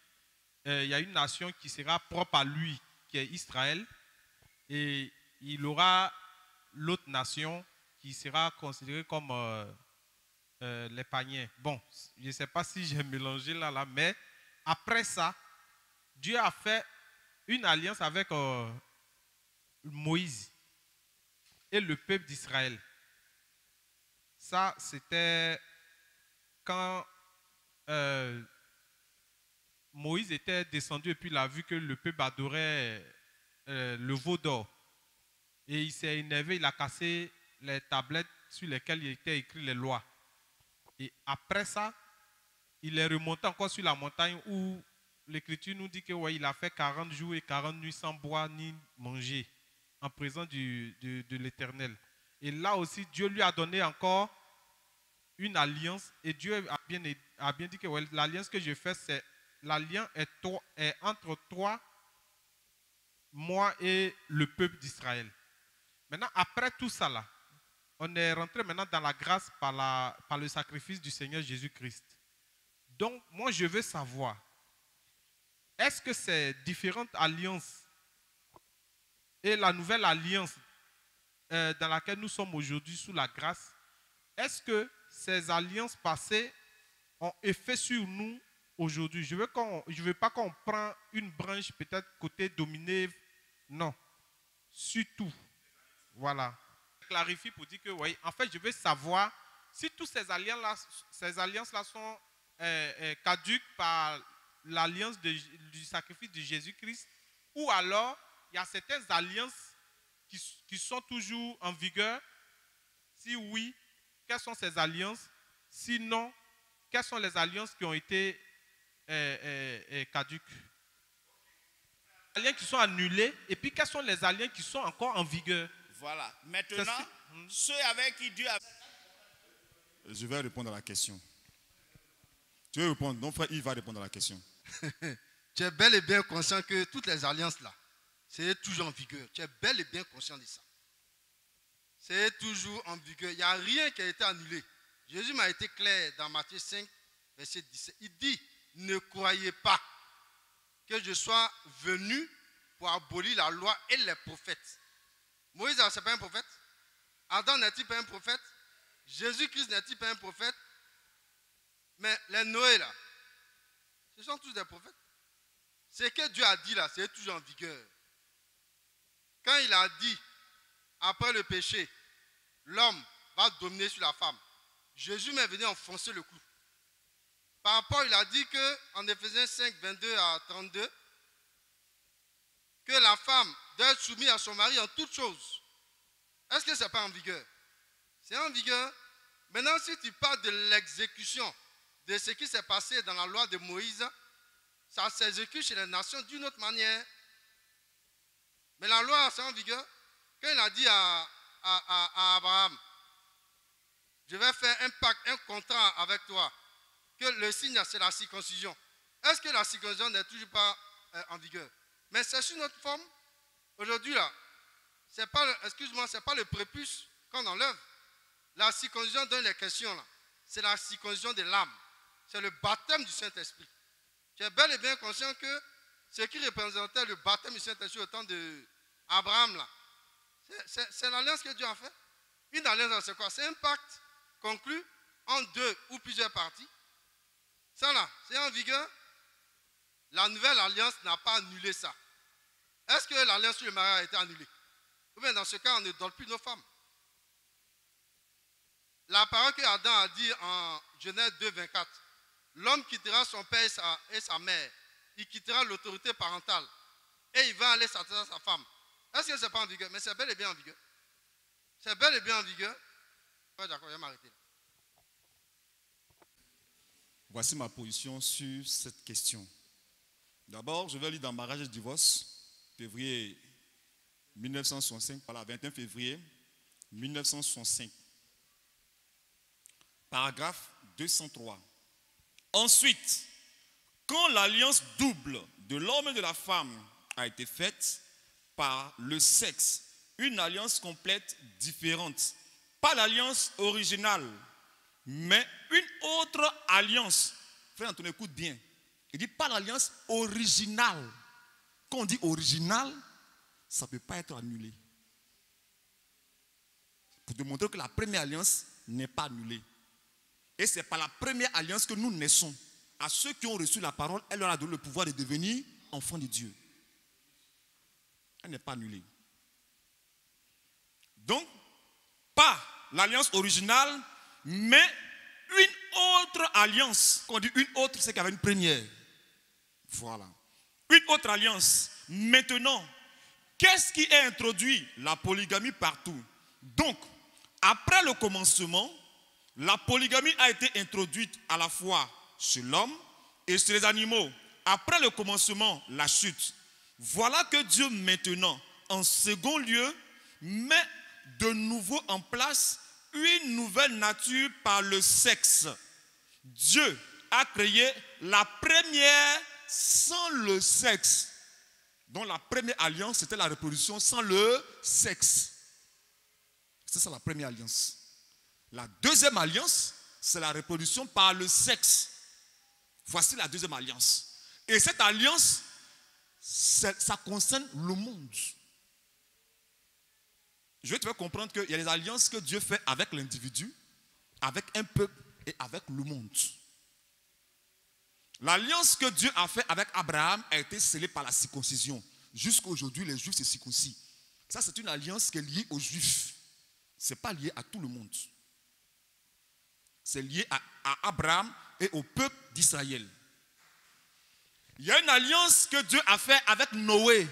Il y a une nation qui sera propre à lui, qui est Israël. Et il aura l'autre nation qui sera considérée comme les païens. Bon, je ne sais pas si j'ai mélangé là, mais après ça, Dieu a fait une alliance avec Moïse et le peuple d'Israël. Ça, c'était quand Moïse était descendu et puis il a vu que le peuple adorait le veau d'or. Et il s'est énervé, il a cassé les tablettes sur lesquelles il était écrit les lois. Et après ça, il est remonté encore sur la montagne où l'Écriture nous dit que ouais, il a fait 40 jours et 40 nuits sans boire ni manger en présence de l'Éternel. Et là aussi, Dieu lui a donné encore une alliance. Et Dieu a bien dit que ouais, l'alliance que je fais, c'est l'alliance est entre toi, moi et le peuple d'Israël. Maintenant, après tout ça, là, on est rentré maintenant dans la grâce par le sacrifice du Seigneur Jésus-Christ. Donc, moi, je veux savoir, est-ce que ces différentes alliances et la nouvelle alliance dans laquelle nous sommes aujourd'hui sous la grâce, est-ce que ces alliances passées ont effet sur nous aujourd'hui? Je veux pas qu'on prenne une branche peut-être côté dominé, non, surtout. Voilà. Je clarifie pour dire que, oui, en fait, je veux savoir si toutes ces alliances-là sont caduques par l'alliance du sacrifice de Jésus-Christ, ou alors il y a certaines alliances qui sont toujours en vigueur. Si oui, quelles sont ces alliances? Sinon, quelles sont les alliances qui ont été caduques? Les alliances qui sont annulées, et puis quelles sont les alliances qui sont encore en vigueur? Voilà. Maintenant, ceux avec qui Dieu a... Je vais répondre à la question. Tu veux répondre? Non, frère, il va répondre à la question. Tu es bel et bien conscient que toutes les alliances là, c'est toujours en vigueur. Tu es bel et bien conscient de ça. C'est toujours en vigueur. Il n'y a rien qui a été annulé. Jésus m'a été clair dans Matthieu 5, verset 17. Il dit, ne croyez pas que je sois venu pour abolir la loi et les prophètes. Moïse, ce n'est pas un prophète. Adam n'est-il pas un prophète? Jésus-Christ n'est-il pas un prophète? Mais les Noé là, ce sont tous des prophètes. Ce que Dieu a dit là, c'est toujours en vigueur. Quand il a dit, après le péché, l'homme va dominer sur la femme, Jésus m'est venu enfoncer le clou. Par rapport, il a dit qu'en Éphésiens 5, 22 à 32, que la femme doit être soumise à son mari en toutes choses. Est-ce que ce n'est pas en vigueur? C'est en vigueur. Maintenant, si tu parles de l'exécution de ce qui s'est passé dans la loi de Moïse, ça s'exécute chez les nations d'une autre manière. Mais la loi, c'est en vigueur. Quand il a dit à Abraham, je vais faire un pacte, un contrat avec toi, que le signe, c'est la circoncision. Est-ce que la circoncision n'est toujours pas en vigueur? Mais c'est sur notre forme. Aujourd'hui, là, c'est pas le prépuce qu'on enlève. La circoncision dont il est question, là, c'est la circoncision de l'âme. C'est le baptême du Saint-Esprit. Tu es bel et bien conscient que ce qui représentait le baptême du Saint-Esprit au temps d'Abraham, là, c'est l'alliance que Dieu a fait. Une alliance, c'est quoi? C'est un pacte conclu en 2 ou plusieurs parties. Ça là, c'est en vigueur. La nouvelle alliance n'a pas annulé ça. Est-ce que l'alliance sur le mariage a été annulée? Ou bien dans ce cas, on ne donne plus nos femmes. La parole que Adam a dit en Genèse 2, 24, l'homme quittera son père et sa mère, il quittera l'autorité parentale et il va aller s'attacher à sa femme. Est-ce que ce n'est pas en vigueur? Mais c'est bel et bien en vigueur. C'est bel et bien en vigueur. Ouais, d'accord, je vais m'arrêter. Voici ma position sur cette question. D'abord, je vais lire dans Mariage et divorce, février 1965, voilà, 21 février 1965. Paragraphe 203. Ensuite, quand l'alliance double de l'homme et de la femme a été faite par le sexe, une alliance complète différente, pas l'alliance originale, mais une autre alliance frère Antoine, écoute bien. Il dit pas l'alliance originale. Quand on dit original, ça ne peut pas être annulé. Pour démontrer que la première alliance n'est pas annulée. Et c'est par la première alliance que nous naissons. À ceux qui ont reçu la parole, elle leur a donné le pouvoir de devenir enfants de Dieu. Elle n'est pas annulée. Donc, pas l'alliance originale, mais une autre alliance. Quand on dit une autre, c'est qu'il y avait une première. Voilà. Une autre alliance. Maintenant, qu'est-ce qui est introduit? La polygamie partout. Donc, après le commencement, la polygamie a été introduite à la fois chez l'homme et chez les animaux. Après le commencement, la chute. Voilà que Dieu maintenant, en second lieu, met de nouveau en place une nouvelle nature par le sexe. Dieu a créé la première sans le sexe. Donc la première alliance, c'était la reproduction sans le sexe. C'est ça la première alliance. La deuxième alliance, c'est la reproduction par le sexe. Voici la deuxième alliance. Et cette alliance, ça concerne le monde. Je vais te faire comprendre qu'il y a des alliances que Dieu fait avec l'individu, avec un peuple et avec le monde. L'alliance que Dieu a fait avec Abraham a été scellée par la circoncision. Jusqu'à aujourd'hui, les Juifs se circoncisent. Ça, c'est une alliance qui est liée aux Juifs. Ce n'est pas lié à tout le monde. C'est lié à Abraham et au peuple d'Israël. Il y a une alliance que Dieu a fait avec Noé.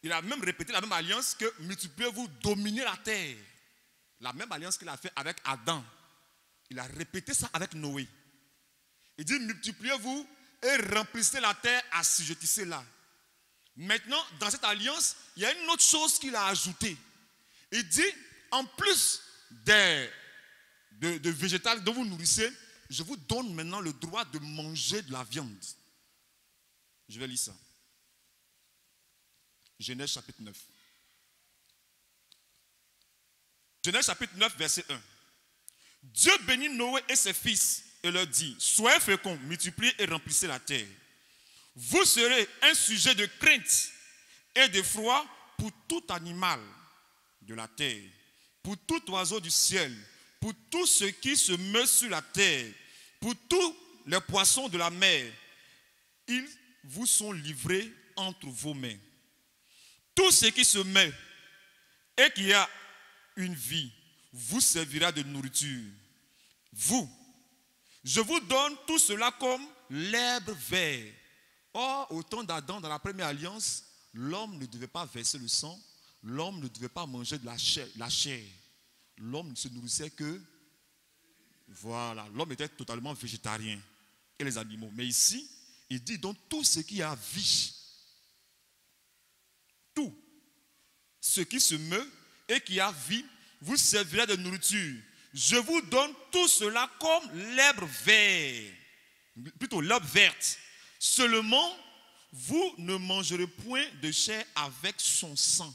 Il a même répété la même alliance que multipliez-vous, dominez la terre. La même alliance qu'il a fait avec Adam. Il a répété ça avec Noé. Il dit multipliez-vous et remplissez la terre, assujettissez-la. Maintenant, dans cette alliance, il y a une autre chose qu'il a ajoutée. Il dit, en plus de végétal dont vous nourrissez, je vous donne maintenant le droit de manger de la viande. Je vais lire ça. Genèse chapitre 9. Genèse chapitre 9, verset 1. Dieu bénit Noé et ses fils et leur dit, soyez féconds, multipliez et remplissez la terre. Vous serez un sujet de crainte et d'effroi pour tout animal de la terre, pour tout oiseau du ciel, pour tout ce qui se meut sur la terre, pour tous les poissons de la mer. Ils vous sont livrés entre vos mains. Tout ce qui se met et qui a une vie vous servira de nourriture. Vous, je vous donne tout cela comme l'herbe verte. Or, au temps d'Adam, dans la première alliance, l'homme ne devait pas verser le sang, l'homme ne devait pas manger de la chair. L'homme ne se nourrissait que, voilà, l'homme était totalement végétarien, et les animaux. Mais ici, il dit donc tout ce qui a vie, tout ce qui se meut et qui a vie, vous servira de nourriture. Je vous donne tout cela comme l'herbe verte, plutôt l'herbe verte. Seulement, vous ne mangerez point de chair avec son sang.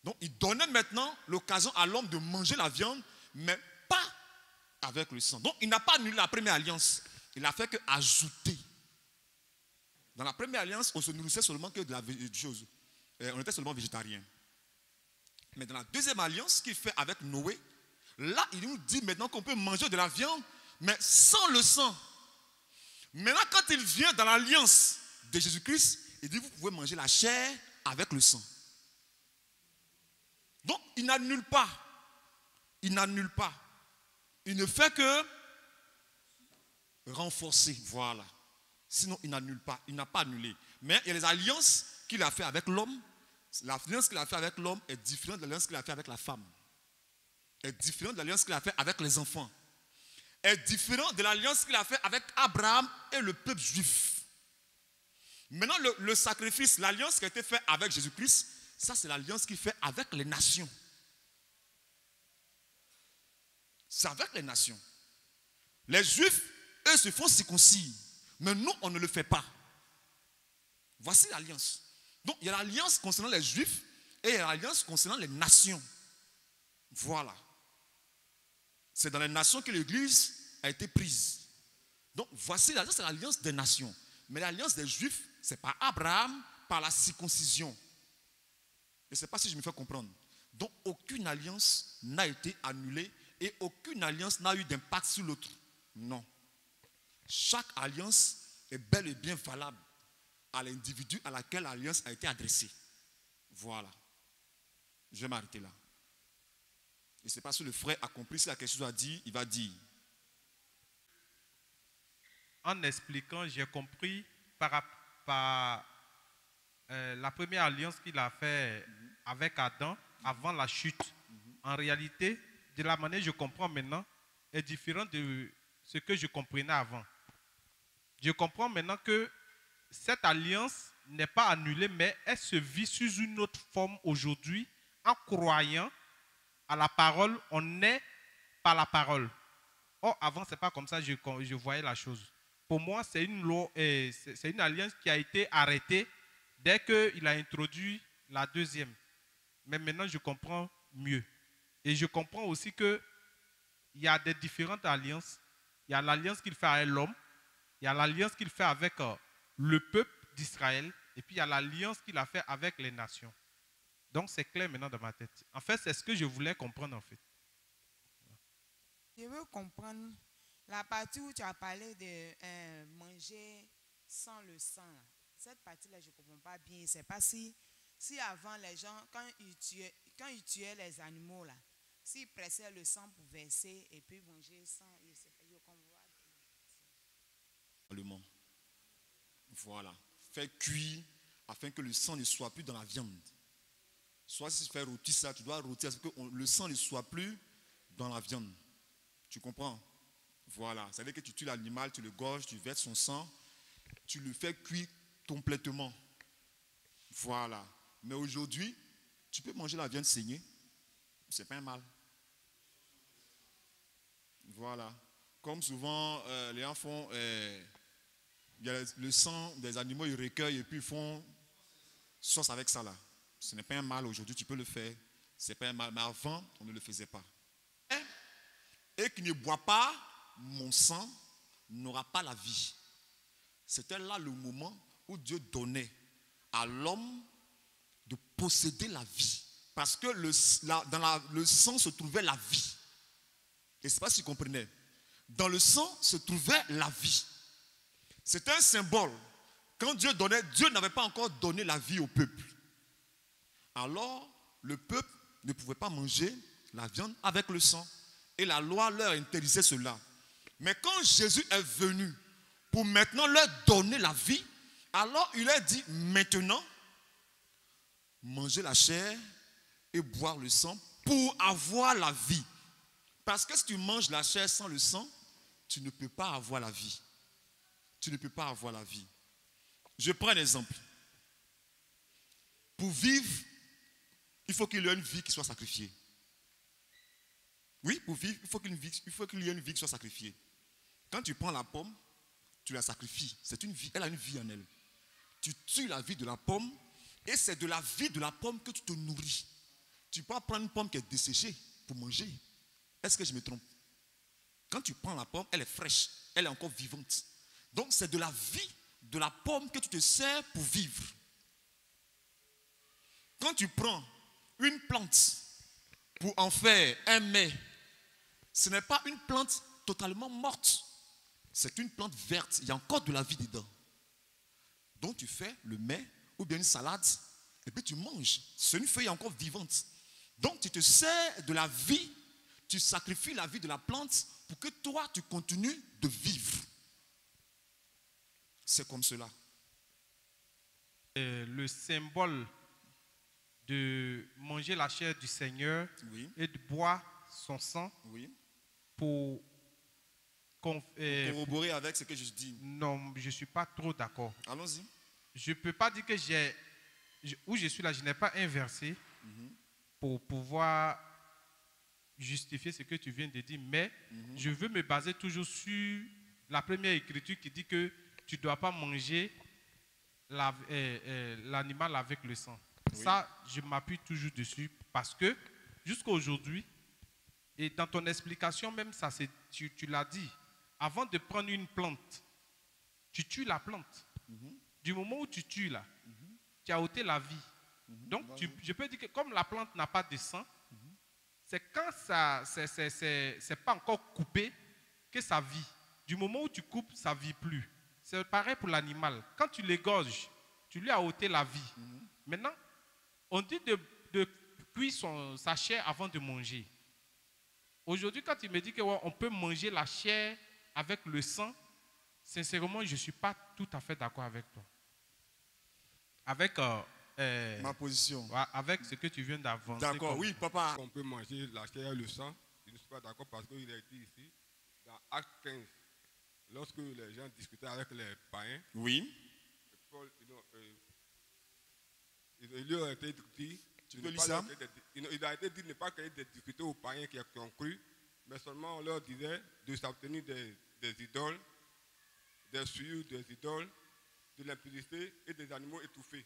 Donc, il donnait maintenant l'occasion à l'homme de manger la viande, mais pas avec le sang. Donc, il n'a pas annulé la première alliance. Il n'a fait qu'ajouter. Dans la première alliance, on se nourrissait seulement que de la chose. On était seulement végétarien. Mais dans la deuxième alliance qu'il fait avec Noé, là, il nous dit maintenant qu'on peut manger de la viande, mais sans le sang. Maintenant, quand il vient dans l'alliance de Jésus-Christ, il dit vous pouvez manger la chair avec le sang. Donc, il n'annule pas. Il n'annule pas. Il ne fait que renforcer. Voilà. Sinon, il n'annule pas. Il n'a pas annulé. Mais il y a les alliances qu'il a fait avec l'homme. L'alliance qu'il a fait avec l'homme est différente de l'alliance qu'il a fait avec la femme. Est différente de l'alliance qu'il a fait avec les enfants. Est différente de l'alliance qu'il a fait avec Abraham et le peuple juif. Maintenant, le sacrifice, l'alliance qui a été faite avec Jésus-Christ, ça c'est l'alliance qu'il fait avec les nations. C'est avec les nations. Les Juifs, eux, se font circoncis. Mais nous, on ne le fait pas. Voici l'alliance. Donc, il y a l'alliance concernant les Juifs et il y a l'alliance concernant les nations. Voilà. C'est dans les nations que l'Église a été prise. Donc voici l'alliance, c'est l'alliance des nations. Mais l'alliance des Juifs, c'est par Abraham, par la circoncision. Je ne sais pas si je me fais comprendre. Donc aucune alliance n'a été annulée et aucune alliance n'a eu d'impact sur l'autre. Non. Chaque alliance est bel et bien valable à l'individu à laquelle l'alliance a été adressée. Voilà. Je vais m'arrêter là. Je ne sais pas si le frère a compris, si la question a dit, il va dire. En expliquant, j'ai compris par la première alliance qu'il a faite avec Adam avant la chute. En réalité, de la manière que je comprends maintenant, est différente de ce que je comprenais avant. Je comprends maintenant que cette alliance n'est pas annulée, mais elle se vit sous une autre forme aujourd'hui. En croyant à la parole, on est par la parole. Or, avant, ce n'est pas comme ça que je voyais la chose. Pour moi, c'est une alliance qui a été arrêtée dès qu'il a introduit la deuxième. Mais maintenant, je comprends mieux. Et je comprends aussi qu'il y a des différentes alliances. Il y a l'alliance qu'il fait avec l'homme. Il y a l'alliance qu'il fait avec le peuple d'Israël. Et puis, il y a l'alliance qu'il a fait avec les nations. Donc, c'est clair maintenant dans ma tête. En fait, c'est ce que je voulais comprendre, en fait. Je veux comprendre la partie où tu as parlé de manger sans le sang. Là. Cette partie-là, je ne comprends pas bien. C'est pas si avant, les gens, quand ils tuaient les animaux, là, s'ils pressaient le sang pour verser et puis manger sans, je comprends pas. Voilà. Faire cuire afin que le sang ne soit plus dans la viande. Soit si tu fais rôtir ça, tu dois rôtir afin que le sang ne soit plus dans la viande. Tu comprends? Voilà. Ça veut dire que tu tues l'animal, tu le gorges, tu verses son sang, tu le fais cuire complètement. Voilà. Mais aujourd'hui, tu peux manger la viande saignée. C'est pas un mal. Voilà. Comme souvent, les gens font... il y a le sang des animaux, ils recueillent et puis ils font sauce avec ça là. Ce n'est pas un mal aujourd'hui, tu peux le faire. C'est pas un mal, mais avant, on ne le faisait pas. Et qui ne boit pas mon sang n'aura pas la vie. C'était là le moment où Dieu donnait à l'homme de posséder la vie. Parce que dans le sang se trouvait la vie. Et je ne sais pas si vous comprenez. Dans le sang se trouvait la vie. C'était un symbole. Quand Dieu donnait, Dieu n'avait pas encore donné la vie au peuple. Alors, le peuple ne pouvait pas manger la viande avec le sang. Et la loi leur interdisait cela. Mais quand Jésus est venu pour maintenant leur donner la vie, alors il leur dit maintenant, mangez la chair et boire le sang pour avoir la vie. Parce que si tu manges la chair sans le sang, tu ne peux pas avoir la vie. Tu ne peux pas avoir la vie. Je prends un exemple. Pour vivre, il faut qu'il y ait une vie qui soit sacrifiée. Oui, pour vivre, il faut qu'il y ait une vie qui soit sacrifiée. Quand tu prends la pomme, tu la sacrifies. C'est une vie, elle a une vie en elle. Tu tues la vie de la pomme et c'est de la vie de la pomme que tu te nourris. Tu peux pas prendre une pomme qui est desséchée pour manger. Est-ce que je me trompe? Quand tu prends la pomme, elle est fraîche, elle est encore vivante. Donc c'est de la vie de la pomme que tu te sers pour vivre. Quand tu prends une plante pour en faire un mets, ce n'est pas une plante totalement morte. C'est une plante verte, il y a encore de la vie dedans. Donc tu fais le mets ou bien une salade et puis tu manges. C'est une feuille encore vivante. Donc tu te sers de la vie, tu sacrifies la vie de la plante pour que toi tu continues de vivre. C'est comme cela. Le symbole de manger la chair du Seigneur, oui, et de boire son sang, oui, pour corroborer avec ce que je dis. Non, je ne suis pas trop d'accord. Allons-y. Je ne peux pas dire que où je suis là, je n'ai pas inversé pour pouvoir justifier ce que tu viens de dire, mais je veux me baser toujours sur la première écriture qui dit que tu ne dois pas manger l'animal avec le sang. Oui. Ça, je m'appuie toujours dessus parce que jusqu'à aujourd'hui, et dans ton explication même, ça, tu l'as dit, avant de prendre une plante, tu tues la plante. Du moment où tu tues là, tu as ôté la vie. Donc, je peux dire que comme la plante n'a pas de sang, c'est quand ça, c'est pas encore coupé que ça vit. Du moment où tu coupes, ça ne vit plus. C'est pareil pour l'animal. Quand tu l'égorges, tu lui as ôté la vie. Maintenant, on dit de cuire sa chair avant de manger. Aujourd'hui, quand tu me dis qu'on peut manger la chair avec le sang, sincèrement, je ne suis pas tout à fait d'accord avec toi. Avec ma position. Avec ce que tu viens d'avancer. D'accord, oui, papa. On peut manger la chair et le sang. Je ne suis pas d'accord parce qu'il a été ici, dans Acte 15, lorsque les gens discutaient avec les païens. Oui. Paul, il lui a été dit, il a été dit de ne pas discuter aux païens qui ont cru, mais seulement on leur disait de s'abstenir des idoles, des souillures des idoles, de l'impudicité et des animaux étouffés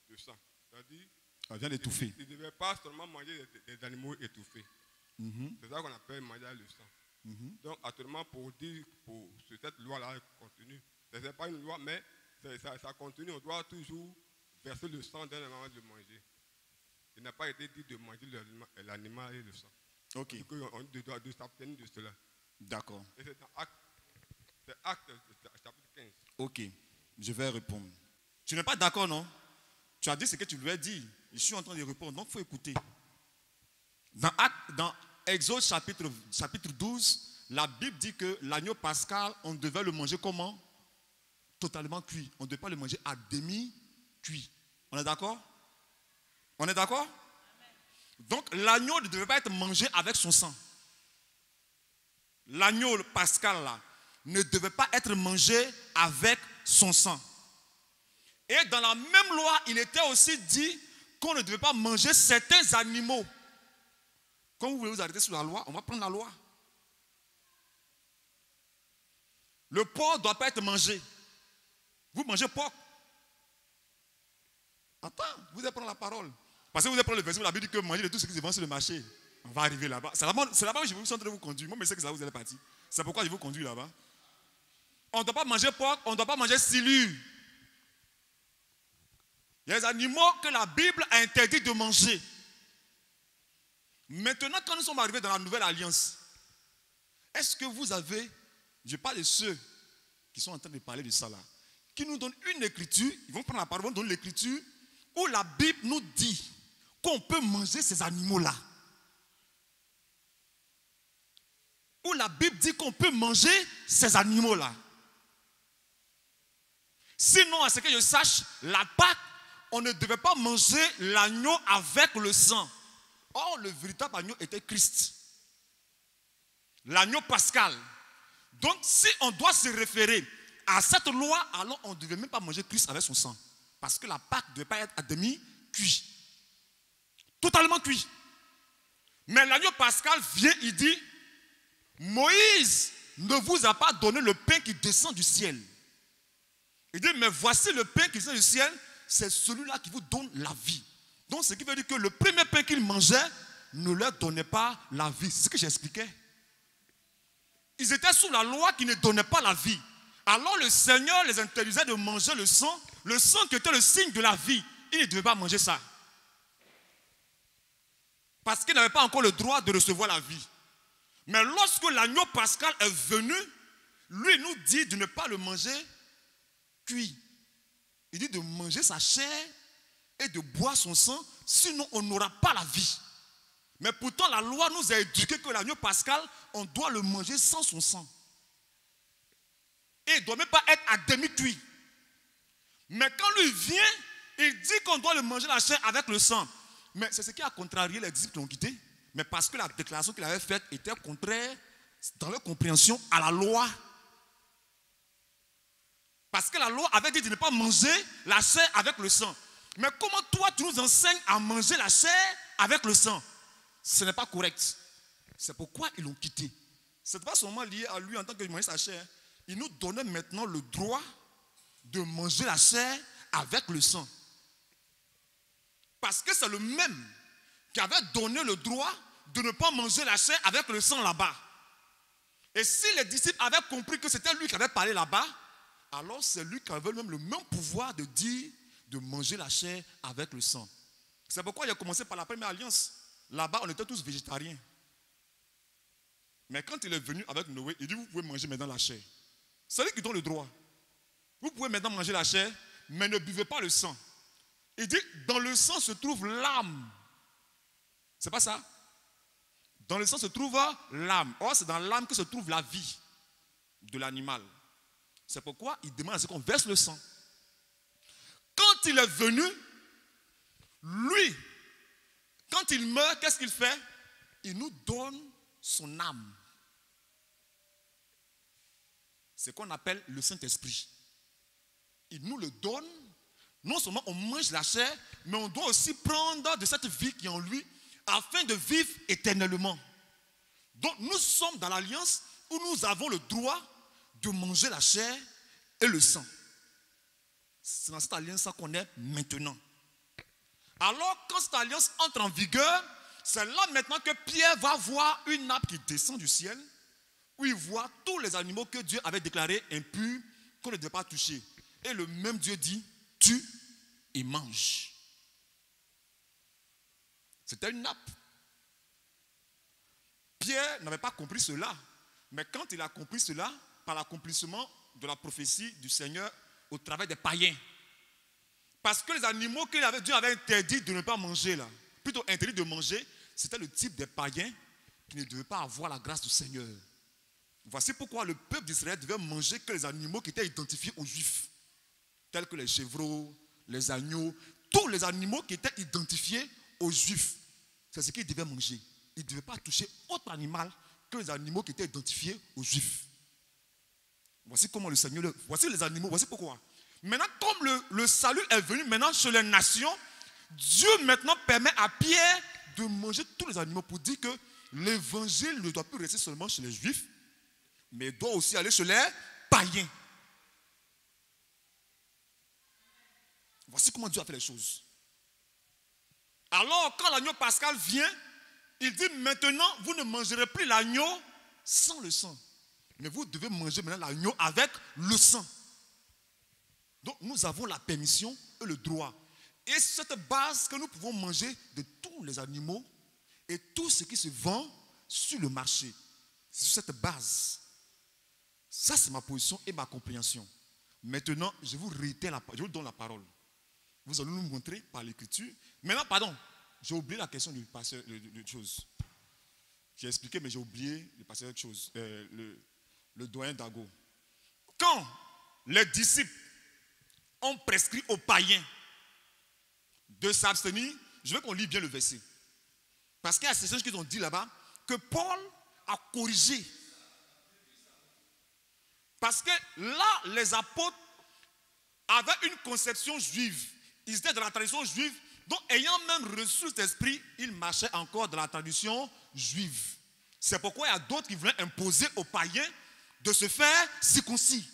de sang. C'est-à-dire, d'étouffer. Ils ne devaient pas seulement manger des animaux étouffés. C'est ça qu'on appelle manger le sang. Donc, actuellement, pour cette loi-là continue, ce n'est pas une loi, mais ça continue. On doit toujours verser le sang d'un animal de manger. Il n'a pas été dit de manger l'animal et le sang. Ok. On doit s'abstenir de cela. D'accord. Et c'est Acte chapitre 15. Ok, je vais répondre. Tu n'es pas d'accord, non? Tu as dit ce que tu lui as dit. Je suis en train de répondre, donc il faut écouter. Dans Exode chapitre 12, la Bible dit que l'agneau pascal, on devait le manger comment? Totalement cuit. On ne devait pas le manger à demi-cuit. On est d'accord? On est d'accord? Donc l'agneau ne devait pas être mangé avec son sang. L'agneau pascal là ne devait pas être mangé avec son sang. Et dans la même loi, il était aussi dit qu'on ne devait pas manger certains animaux. Quand vous voulez vous arrêter sur la loi, on va prendre la loi. Le porc ne doit pas être mangé. Vous mangez porc. Attends, vous allez prendre la parole. Parce que vous allez prendre le verset où la Bible dit que manger de tout ce qui se vend sur le marché. On va arriver là-bas. C'est là-bas où je suis en train de vous conduire. Moi, je sais que c'est là où vous allez partir. C'est pourquoi je vous conduis là-bas. On ne doit pas manger porc, on ne doit pas manger silure. Il y a des animaux que la Bible a interdit de manger. Maintenant, quand nous sommes arrivés dans la nouvelle alliance, est-ce que vous avez, je parle de ceux qui sont en train de parler de ça là, qui nous donnent une écriture, ils vont prendre la parole, ils vont donner l'écriture, où la Bible nous dit qu'on peut manger ces animaux-là. Où la Bible dit qu'on peut manger ces animaux-là. Sinon, à ce que je sache, la Pâque, on ne devait pas manger l'agneau avec le sang. Or, le véritable agneau était Christ. L'agneau pascal. Donc, si on doit se référer à cette loi, alors on ne devait même pas manger Christ avec son sang. Parce que la Pâque ne devait pas être à demi cuit. Totalement cuit. Mais l'agneau pascal vient, il dit, Moïse ne vous a pas donné le pain qui descend du ciel. Il dit, mais voici le pain qui descend du ciel, c'est celui-là qui vous donne la vie. Donc, ce qui veut dire que le premier pain qu'ils mangeaient ne leur donnait pas la vie. C'est ce que j'expliquais. Ils étaient sous la loi qui ne donnait pas la vie. Alors le Seigneur les interdisait de manger le sang qui était le signe de la vie. Ils ne devaient pas manger ça. Parce qu'ils n'avaient pas encore le droit de recevoir la vie. Mais lorsque l'agneau pascal est venu, lui nous dit de ne pas le manger cuit. Il dit de manger sa chair et de boire son sang, sinon on n'aura pas la vie. Mais pourtant la loi nous a éduqué que l'agneau pascal, on doit le manger sans son sang. Et il ne doit même pas être à demi-cuit. Mais quand lui vient, il dit qu'on doit le manger la chair avec le sang. Mais c'est ce qui a contrarié les disciples qui l'ont quitté. Mais parce que la déclaration qu'il avait faite était contraire dans leur compréhension à la loi. Parce que la loi avait dit de ne pas manger la chair avec le sang. Mais comment toi tu nous enseignes à manger la chair avec le sang? Ce n'est pas correct. C'est pourquoi ils l'ont quitté. Ce n'est pas seulement lié à lui en tant que manger sa chair. Il nous donnait maintenant le droit de manger la chair avec le sang. Parce que c'est le même qui avait donné le droit de ne pas manger la chair avec le sang là-bas. Et si les disciples avaient compris que c'était lui qui avait parlé là-bas, alors c'est lui qui avait même le même pouvoir de dire, de manger la chair avec le sang. C'est pourquoi il a commencé par la première alliance. Là-bas, on était tous végétariens. Mais quand il est venu avec Noé, il dit, vous pouvez manger maintenant la chair. C'est lui qui donne le droit. Vous pouvez maintenant manger la chair, mais ne buvez pas le sang. Il dit, dans le sang se trouve l'âme. C'est pas ça? Dans le sang se trouve l'âme. Or, c'est dans l'âme que se trouve la vie de l'animal. C'est pourquoi il demande à ce qu'on verse le sang. Quand il est venu, lui, quand il meurt, qu'est-ce qu'il fait? Il nous donne son âme. C'est ce qu'on appelle le Saint-Esprit. Il nous le donne. Non seulement on mange la chair, mais on doit aussi prendre de cette vie qui est en lui afin de vivre éternellement. Donc nous sommes dans l'alliance où nous avons le droit de manger la chair et le sang. C'est dans cette alliance qu'on est maintenant. Alors quand cette alliance entre en vigueur, c'est là maintenant que Pierre va voir une nappe qui descend du ciel, où il voit tous les animaux que Dieu avait déclarés impurs, qu'on ne devait pas toucher. Et le même Dieu dit, tue et mange. C'était une nappe. Pierre n'avait pas compris cela. Mais quand il a compris cela, par l'accomplissement de la prophétie du Seigneur au travers des païens. Parce que les animaux que Dieu avait interdit de ne pas manger, là, plutôt interdit de manger, c'était le type des païens qui ne devaient pas avoir la grâce du Seigneur. Voici pourquoi le peuple d'Israël devait manger que les animaux qui étaient identifiés aux Juifs, tels que les chevreaux, les agneaux, tous les animaux qui étaient identifiés aux Juifs. C'est ce qu'ils devaient manger. Ils ne devaient pas toucher autre animal que les animaux qui étaient identifiés aux Juifs. Voici comment le Seigneur... Voici les animaux, voici pourquoi. Maintenant, comme le salut est venu maintenant chez les nations, Dieu maintenant permet à Pierre de manger tous les animaux pour dire que l'évangile ne doit plus rester seulement chez les Juifs, mais doit aussi aller chez les païens. Voici comment Dieu a fait les choses. Alors, quand l'agneau pascal vient, il dit maintenant, vous ne mangerez plus l'agneau sans le sang. Mais vous devez manger maintenant l'agneau avec le sang. Donc, nous avons la permission et le droit. Et c'est cette base que nous pouvons manger de tous les animaux et tout ce qui se vend sur le marché. C'est sur cette base. Ça, c'est ma position et ma compréhension. Maintenant, je vous réitère, je vous donne la parole. Vous allez nous montrer par l'écriture. Maintenant, pardon, j'ai oublié la question du pasteur de choses. J'ai expliqué, mais j'ai oublié le pasteur de choses. Le doyen Dago. Quand les disciples ont prescrit aux païens de s'abstenir, je veux qu'on lit bien le verset. Parce qu'il y a ces choses qu'ils ont dit là-bas, que Paul a corrigé. Parce que là, les apôtres avaient une conception juive. Ils étaient dans la tradition juive. Donc, ayant même reçu cet esprit, ils marchaient encore dans la tradition juive. C'est pourquoi il y a d'autres qui voulaient imposer aux païens de se faire circoncis.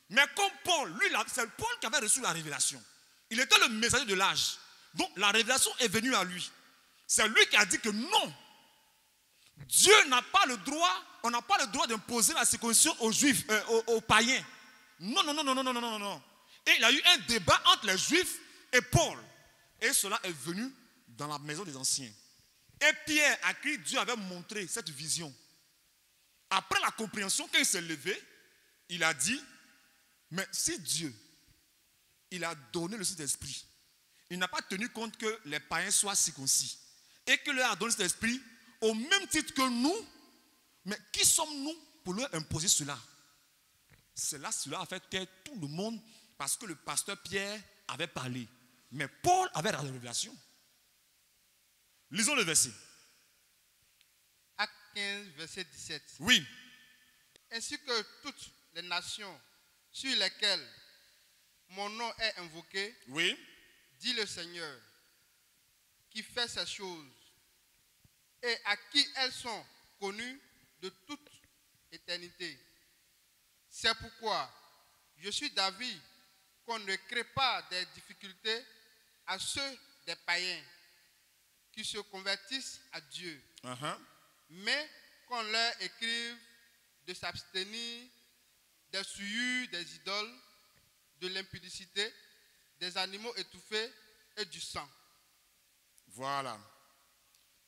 Mais comme Paul, lui, c'est Paul qui avait reçu la révélation. Il était le messager de l'âge. Donc, la révélation est venue à lui. C'est lui qui a dit que non. Dieu n'a pas le droit, on n'a pas le droit d'imposer la circoncision aux juifs, aux païens. Non, non, non, non, non, non, non, non. Et il y a eu un débat entre les juifs et Paul. Et cela est venu dans la maison des anciens. Et Pierre, à qui Dieu avait montré cette vision, après la compréhension, quand il s'est levé, il a dit, mais si Dieu, il a donné le Saint-Esprit, il n'a pas tenu compte que les païens soient circoncis, et que leur a donné cet esprit au même titre que nous, mais qui sommes-nous pour leur imposer cela? Cela a fait taire tout le monde parce que le pasteur Pierre avait parlé. Mais Paul avait la révélation. Lisons le verset. Acte 15, verset 17. Oui. Ainsi que toutes les nations sur lesquelles mon nom est invoqué, oui, dit le Seigneur, qui fait ces choses et à qui elles sont connues de toute éternité. C'est pourquoi je suis d'avis qu'on ne crée pas des difficultés à ceux des païens qui se convertissent à Dieu, mais qu'on leur écrive de s'abstenir des souillures des idoles, de l'impudicité, des animaux étouffés et du sang. Voilà.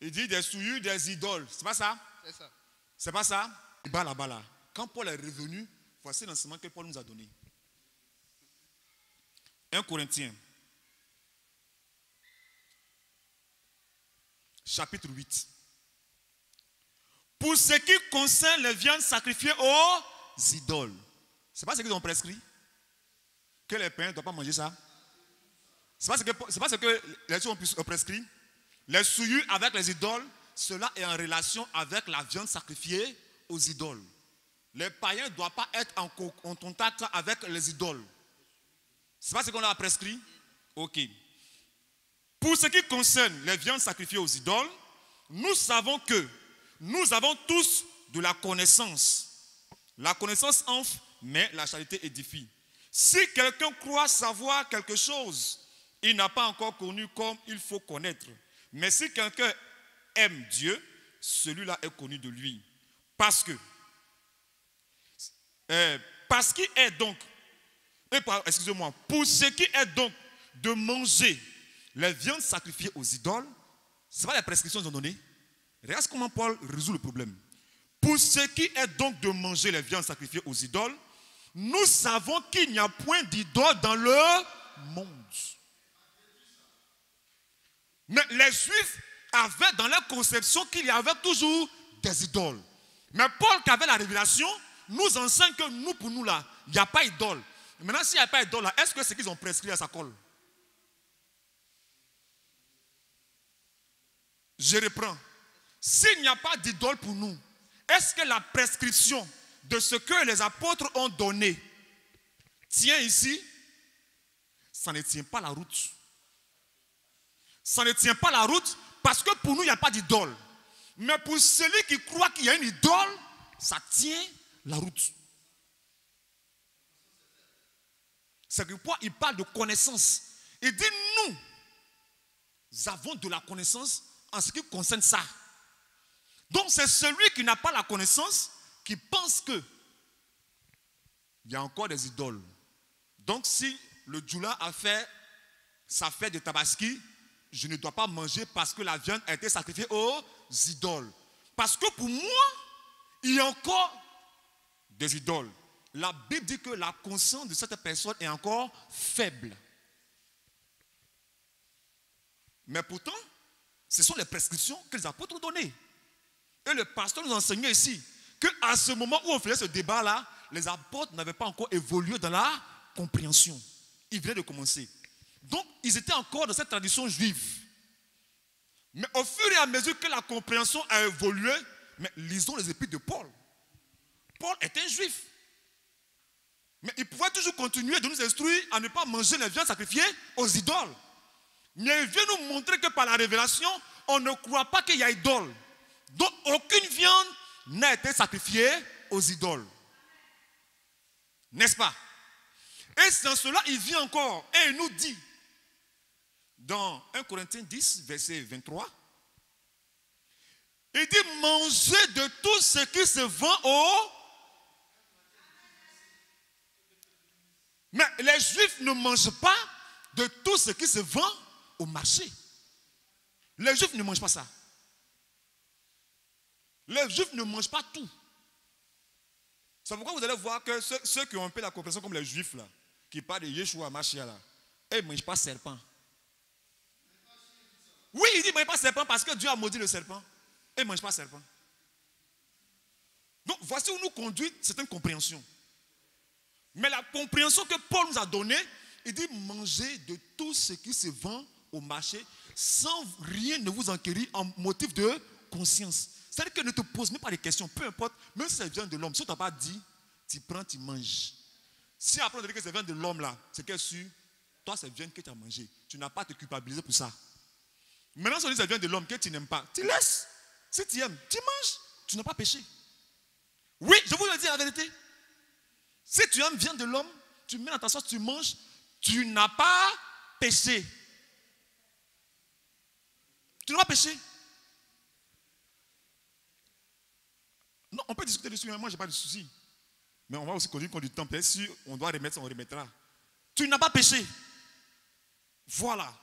Il dit des souillures des idoles. C'est pas ça? C'est ça. C'est pas ça? Là-bas, là. Quand Paul est revenu, voici l'enseignement que Paul nous a donné. 1 Corinthiens, chapitre 8. Pour ce qui concerne les viandes sacrifiées aux idoles. C'est pas ce qu'ils ont prescrit? Que les païens ne doivent pas manger ça? C'est pas ce que les gens ont prescrit? Les souillures avec les idoles, cela est en relation avec la viande sacrifiée aux idoles. Les païens ne doivent pas être en contact avec les idoles. C'est pas ce qu'on a prescrit? Ok. Pour ce qui concerne les viandes sacrifiées aux idoles, nous savons que nous avons tous de la connaissance. La connaissance enfle, mais la charité édifie. Si quelqu'un croit savoir quelque chose, il n'a pas encore connu comme il faut connaître. Mais si quelqu'un aime Dieu, celui-là est connu de lui. Parce qu'il est donc, excusez-moi, pour ce qui est donc de manger les viandes sacrifiées aux idoles, ce n'est pas les prescriptions qu'ils ont données. Regarde comment Paul résout le problème. Pour ce qui est donc de manger les viandes sacrifiées aux idoles, nous savons qu'il n'y a point d'idole dans le monde. Mais les Juifs avaient dans leur conception qu'il y avait toujours des idoles. Mais Paul qui avait la révélation nous enseigne que nous, pour nous là, il n'y a pas d'idole. Maintenant, s'il n'y a pas d'idole là, est-ce que c'est qu'ils ont prescrit à sa colle? Je reprends. S'il n'y a pas d'idole pour nous, est-ce que la prescription de ce que les apôtres ont donné tient ici? Ça ne tient pas la route. Ça ne tient pas la route parce que pour nous, il n'y a pas d'idole. Mais pour celui qui croit qu'il y a une idole, ça tient la route. C'est pourquoi il parle de connaissance. Il dit nous avons de la connaissance en ce qui concerne ça. Donc c'est celui qui n'a pas la connaissance qui pense que il y a encore des idoles. Donc si le djoula a fait sa fête de tabaski, je ne dois pas manger parce que la viande a été sacrifiée aux idoles. Parce que pour moi, il y a encore des idoles. La Bible dit que la conscience de cette personne est encore faible. Mais pourtant, ce sont les prescriptions que les apôtres ont données. Et le pasteur nous enseignait ici qu'à ce moment où on faisait ce débat-là, les apôtres n'avaient pas encore évolué dans la compréhension. Ils venaient de commencer. Donc, ils étaient encore dans cette tradition juive. Mais au fur et à mesure que la compréhension a évolué, mais lisons les épîtres de Paul. Paul était un juif. Mais il pouvait toujours continuer de nous instruire à ne pas manger les viandes sacrifiées aux idoles. Mais il vient nous montrer que par la révélation, on ne croit pas qu'il y a idole. Donc, aucune viande n'a été sacrifiée aux idoles. N'est-ce pas? Et sans cela, il vient encore et il nous dit, dans 1 Corinthiens 10, verset 23, il dit, mangez de tout ce qui se vend au... Mais les Juifs ne mangent pas de tout ce qui se vend au marché. Les Juifs ne mangent pas ça. Les Juifs ne mangent pas tout. C'est pourquoi vous allez voir que ceux qui ont un peu la compréhension comme les Juifs là, qui parlent de Yeshua, Mashiach là, ils ne mangent pas serpent. Oui, il dit ne mangent pas serpent parce que Dieu a maudit le serpent. Ils ne mangent pas serpent. Donc voici où nous conduit certaines compréhensions. Mais la compréhension que Paul nous a donnée, il dit mangez de tout ce qui se vend au marché sans rien ne vous enquérir en motif de conscience. C'est-à-dire que ne te pose même pas de questions, peu importe, même si ça vient de l'homme. Si on ne t'a pas dit, tu prends, tu manges. Si après on te dit que ça vient de l'homme là, c'est que sûr, toi ça vient que tu as mangé. Tu n'as pas à te culpabiliser pour ça. Maintenant, si on dit que ça vient de l'homme que tu n'aimes pas, tu laisses. Si tu aimes, tu manges. Tu n'as pas péché. Oui, je vous le dis la vérité. Si tu aimes vient de l'homme, tu mets dans ta sauce, tu manges, tu n'as pas péché. Tu n'as pas péché. Non, on peut discuter dessus, moi, je n'ai pas de souci. Mais on va aussi continuer du temps. Peut-être si on doit remettre ça, on remettra. Tu n'as pas péché. Voilà.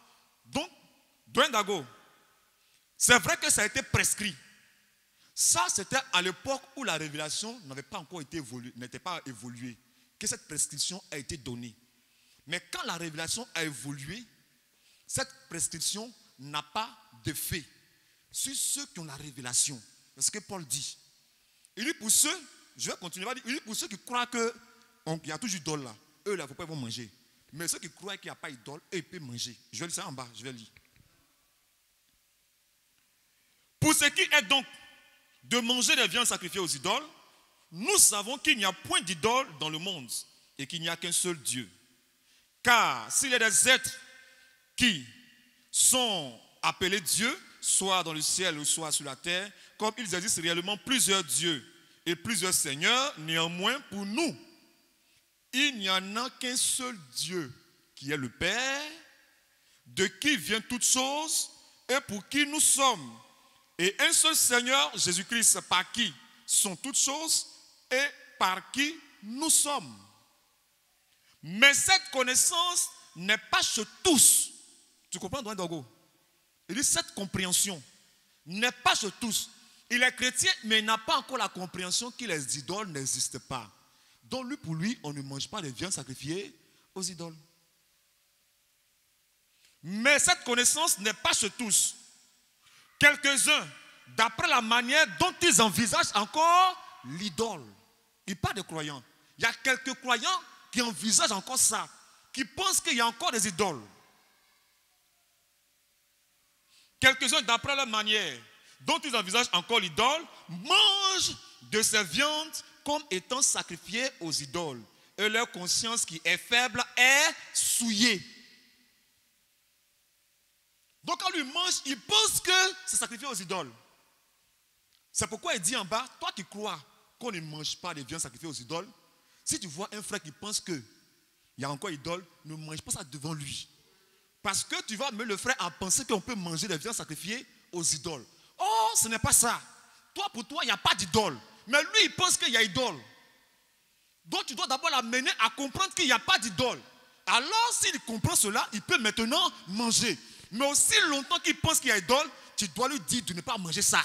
Donc, Doyen Dago, c'est vrai que ça a été prescrit. Ça, c'était à l'époque où la révélation n'avait pas encore été évoluée, n'était pas évoluée, que cette prescription a été donnée. Mais quand la révélation a évolué, cette prescription n'a pas d'effet sur ceux qui ont la révélation. C'est ce que Paul dit. Il dit pour ceux, je vais continuer, il dit pour ceux qui croient qu'il y a toujours d'idole là, eux là, il ne faut pas ils vont manger. Mais ceux qui croient qu'il n'y a pas d'idole, eux ils peuvent manger. Je vais lire ça en bas, je vais lire. Pour ce qui est donc de manger des viandes sacrifiées aux idoles, nous savons qu'il n'y a point d'idole dans le monde et qu'il n'y a qu'un seul Dieu. Car s'il y a des êtres qui sont appelés Dieu, soit dans le ciel ou soit sur la terre, comme ils existent réellement plusieurs dieux et plusieurs seigneurs, néanmoins pour nous, il n'y en a qu'un seul Dieu qui est le Père, de qui viennent toutes choses et pour qui nous sommes. Et un seul Seigneur, Jésus-Christ, par qui sont toutes choses et par qui nous sommes. Mais cette connaissance n'est pas chez tous. Tu comprends, Doyen Dago? Il dit cette compréhension n'est pas chez tous. Il est chrétien, mais il n'a pas encore la compréhension que les idoles n'existent pas. Donc lui, pour lui, on ne mange pas les viandes sacrifiées aux idoles. Mais cette connaissance n'est pas chez tous. Quelques-uns, d'après la manière dont ils envisagent encore l'idole. Il parle de croyants. Il y a quelques croyants qui envisagent encore ça, qui pensent qu'il y a encore des idoles. Quelques-uns, d'après la manière dont ils envisagent encore l'idole, mangent de ces viandes comme étant sacrifiées aux idoles. Et leur conscience qui est faible est souillée. Donc quand lui mange, il pense que c'est sacrifié aux idoles. C'est pourquoi il dit en bas, toi qui crois qu'on ne mange pas de viande sacrifiée aux idoles, si tu vois un frère qui pense qu'il y a encore idole, ne mange pas ça devant lui. Parce que tu vas mettre le frère à penser qu'on peut manger des viandes sacrifiées aux idoles. Oh, ce n'est pas ça. Toi, pour toi, il n'y a pas d'idole. Mais lui, il pense qu'il y a idole. Donc tu dois d'abord l'amener à comprendre qu'il n'y a pas d'idole. Alors, s'il comprend cela, il peut maintenant manger. Mais aussi longtemps qu'il pense qu'il y a idole, tu dois lui dire de ne pas manger ça.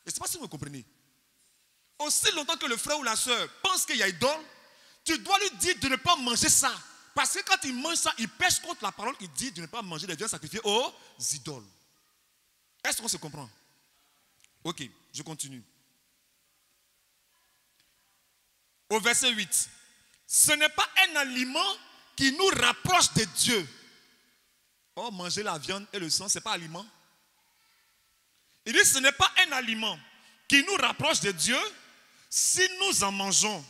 Je ne sais pas si vous comprenez. Aussi longtemps que le frère ou la soeur pense qu'il y a idole, tu dois lui dire de ne pas manger ça. Parce que quand il mange ça, il pêche contre la parole qui dit de ne pas manger des viandes sacrifiées aux idoles. Est-ce qu'on se comprend? Ok, je continue. Au verset 8. Ce n'est pas un aliment qui nous rapproche de Dieu. Oh, manger la viande et le sang, ce n'est pas aliment. Il dit ce n'est pas un aliment qui nous rapproche de Dieu. Si nous en mangeons,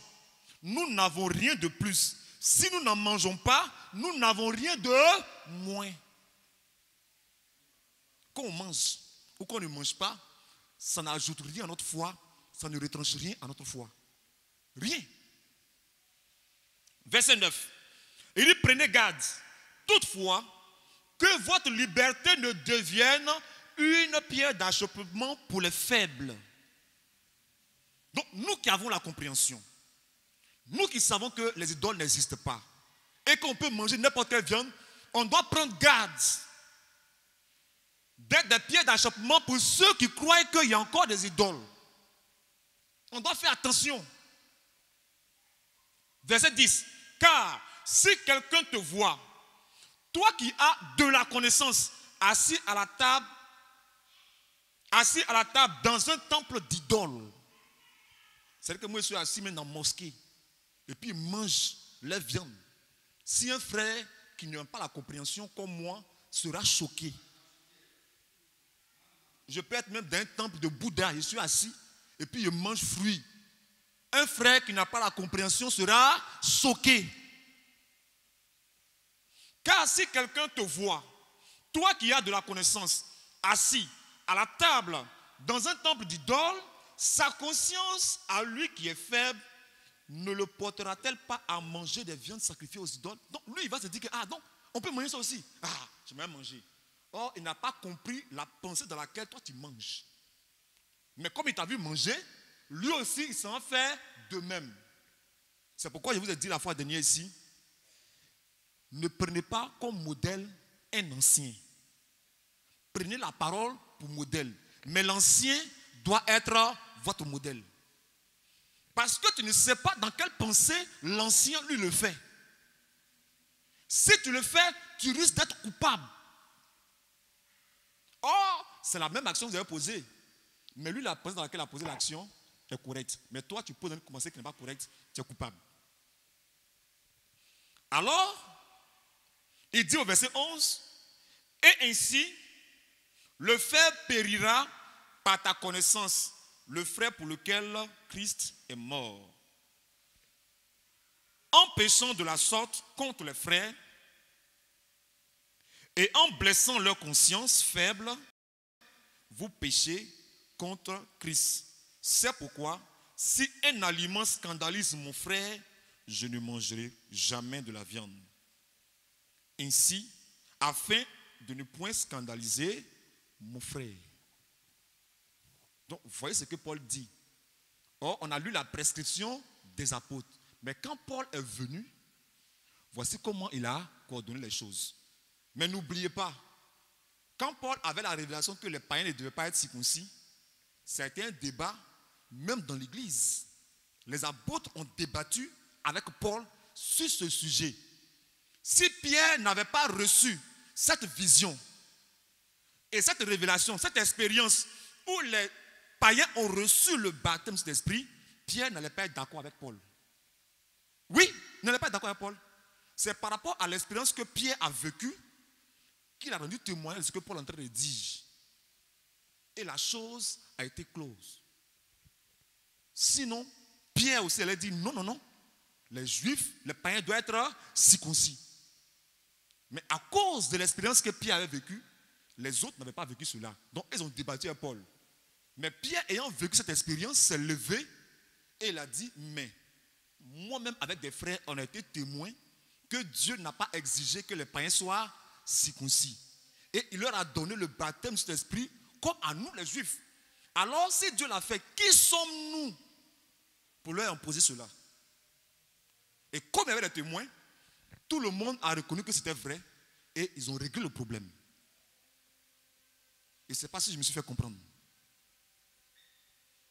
nous n'avons rien de plus. Si nous n'en mangeons pas, nous n'avons rien de moins. Quand on mange ou qu'on ne mange pas, ça n'ajoute rien à notre foi, ça ne retranche rien à notre foi. Rien. Verset 9. Il dit prenez garde, toutefois, que votre liberté ne devienne une pierre d'achoppement pour les faibles. Donc, nous qui avons la compréhension, nous qui savons que les idoles n'existent pas et qu'on peut manger n'importe quelle viande, on doit prendre garde d'être des pierres d'achoppement pour ceux qui croient qu'il y a encore des idoles. On doit faire attention. Verset 10. Car si quelqu'un te voit, toi qui as de la connaissance, assis à la table dans un temple d'idoles. C'est-à-dire que moi je suis assis même dans la mosquée et puis il mange les viandes. Si un frère qui n'a pas la compréhension comme moi sera choqué. Je peux être même dans un temple de Bouddha, je suis assis et puis je mange fruits. Un frère qui n'a pas la compréhension sera choqué. Car si quelqu'un te voit, toi qui as de la connaissance, assis à la table dans un temple d'idole, sa conscience à lui qui est faible ne le portera-t-elle pas à manger des viandes sacrifiées aux idoles? Donc lui il va se dire que donc on peut manger ça aussi. Je vais manger. Or il n'a pas compris la pensée dans laquelle toi tu manges. Mais comme il t'a vu manger, lui aussi, il s'en fait de même. C'est pourquoi je vous ai dit la fois dernière ici, ne prenez pas comme modèle un ancien. Prenez la parole pour modèle. Mais l'ancien doit être votre modèle. Parce que tu ne sais pas dans quelle pensée l'ancien lui le fait. Si tu le fais, tu risques d'être coupable. Or, c'est la même action que vous avez posée. Mais lui, la pensée dans laquelle il a posé l'action est correcte. Mais toi, tu poses une pensée qui n'est pas correcte, tu es coupable. Alors, il dit au verset 11, et ainsi, le frère périra par ta connaissance, le frère pour lequel Christ est mort. En péchant de la sorte contre les frères et en blessant leur conscience faible, vous péchez contre Christ. C'est pourquoi, si un aliment scandalise mon frère, je ne mangerai jamais de la viande. Ainsi, afin de ne point scandaliser mon frère. Donc, vous voyez ce que Paul dit. Or, on a lu la prescription des apôtres. Mais quand Paul est venu, voici comment il a coordonné les choses. Mais n'oubliez pas, quand Paul avait la révélation que les païens ne devaient pas être circoncis, c'était un débat même dans l'église. Les apôtres ont débattu avec Paul sur ce sujet. Si Pierre n'avait pas reçu cette vision et cette révélation, cette expérience où les païens ont reçu le baptême de cet esprit, Pierre n'allait pas être d'accord avec Paul. Oui, il n'allait pas être d'accord avec Paul. C'est par rapport à l'expérience que Pierre a vécue qu'il a rendu témoignage de ce que Paul est en train de dire. Et la chose a été close. Sinon, Pierre aussi allait dire non, non, non. Les juifs, les païens doivent être circoncis. Mais à cause de l'expérience que Pierre avait vécue, les autres n'avaient pas vécu cela. Donc ils ont débattu avec Paul. Mais Pierre, ayant vécu cette expérience, s'est levé et il a dit, mais moi-même avec des frères, on a été témoins que Dieu n'a pas exigé que les païens soient circoncis. Et il leur a donné le baptême de cet esprit comme à nous les juifs. Alors si Dieu l'a fait, qui sommes-nous pour leur imposer cela? Et comme il y avait des témoins, tout le monde a reconnu que c'était vrai et ils ont réglé le problème. Et ce n'est pas si je me suis fait comprendre.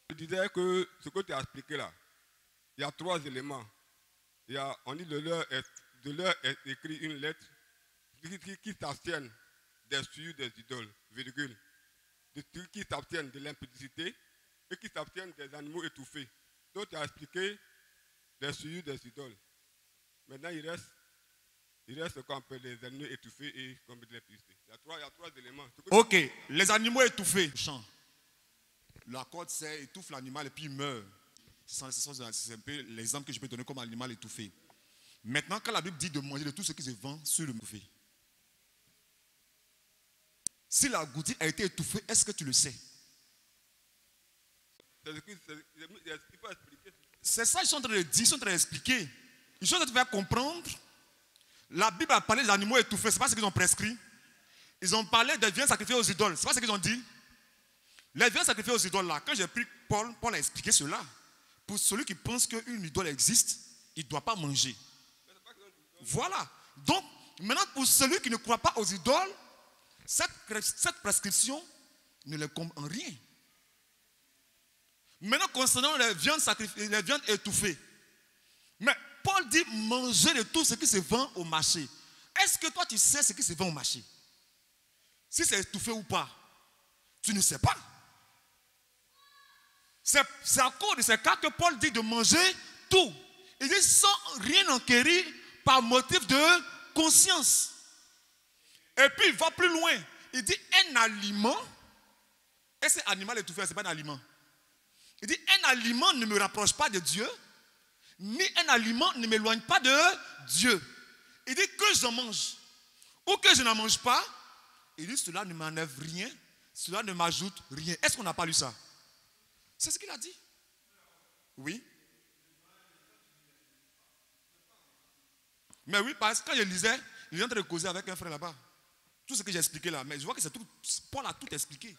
Je disais que ce que tu as expliqué là, il y a 3 éléments. On dit de leur est écrit une lettre qui s'abstiennent des souillures des idoles, virgule. Qui s'abstiennent de l'impudicité et qui s'abstiennent des animaux étouffés. Donc tu as expliqué les souillures des idoles. Maintenant il reste ce qu'on appelle les animaux étouffés et comme de l'impudicité. Il y a trois éléments. Ok, les animaux étouffés. La corde étouffe l'animal et puis il meurt. C'est un peu l'exemple que je peux donner comme animal étouffé. Maintenant, quand la Bible dit de manger de tout ce qui se vend sur le marché, si la goutille a été étouffée, est-ce que tu le sais? C'est ça qu'ils sont en train de dire, ils sont en train d'expliquer. Ils sont en train de faire comprendre. La Bible a parlé des animaux étouffés, ce n'est pas ce qu'ils ont prescrit. Ils ont parlé des viandes sacrifiées aux idoles, ce n'est pas ce qu'ils ont dit. Les viandes sacrifiées aux idoles là, quand j'ai pris Paul a expliqué cela. Pour celui qui pense qu'une idole existe, il ne doit pas manger. Voilà. Donc, maintenant pour celui qui ne croit pas aux idoles, cette prescription ne les compte en rien. Maintenant, concernant les viandes sacrifiées, les viandes étouffées. Mais Paul dit manger de tout ce qui se vend au marché. Est-ce que toi tu sais ce qui se vend au marché? Si c'est étouffé ou pas? Tu ne sais pas. C'est à cause de ce cas que Paul dit de manger tout. Il dit sans rien enquérir par motif de conscience. Et puis il va plus loin. Il dit un aliment. Et cet animal étouffé, ce n'est pas un aliment. Il dit un aliment ne me rapproche pas de Dieu, ni un aliment ne m'éloigne pas de Dieu. Il dit que j'en mange ou que je n'en mange pas. Il dit cela ne m'enlève rien, cela ne m'ajoute rien. Est-ce qu'on n'a pas lu ça? C'est ce qu'il a dit. Oui. Mais oui, parce que quand je lisais, il est en train de causer avec un frère là-bas. Tout ce que j'ai expliqué là, mais je vois que c'est tout. Paul a tout expliqué.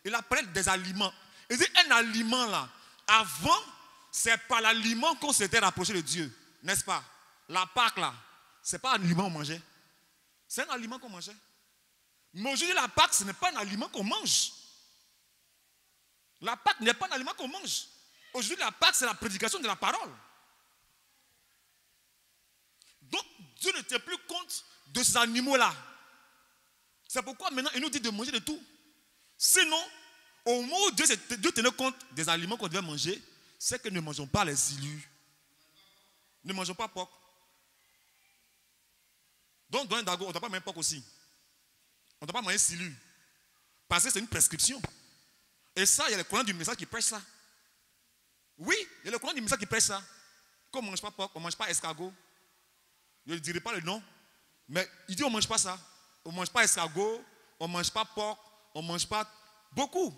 Il a parlé des aliments. Il dit un aliment là, avant, c'est par l'aliment qu'on s'était rapproché de Dieu. N'est-ce pas? La Pâque là, ce n'est pas un aliment qu'on mangeait. C'est un aliment qu'on mangeait. Mais aujourd'hui, la Pâque, ce n'est pas un aliment qu'on mange. La Pâque n'est pas un aliment qu'on mange. Aujourd'hui, la Pâque, c'est la prédication de la parole. Donc, Dieu ne tient plus compte de ces animaux-là. C'est pourquoi maintenant, il nous dit de manger de tout. Sinon, au moment où Dieu tenait compte des aliments qu'on devait manger, c'est que ne mangeons pas les silures. Ne mangeons pas porc. Donc, dans un dago, on ne doit pas manger porc aussi. On ne doit pas manger silure. Parce que c'est une prescription. Et ça, il y a le courant du message qui prêche ça. Oui, il y a le courant du message qui prêche ça. Comme on ne mange pas porc, on ne mange pas escargot. Je ne dirai pas le nom. Mais il dit on ne mange pas ça. On ne mange pas escargot, on ne mange pas porc, on ne mange pas beaucoup.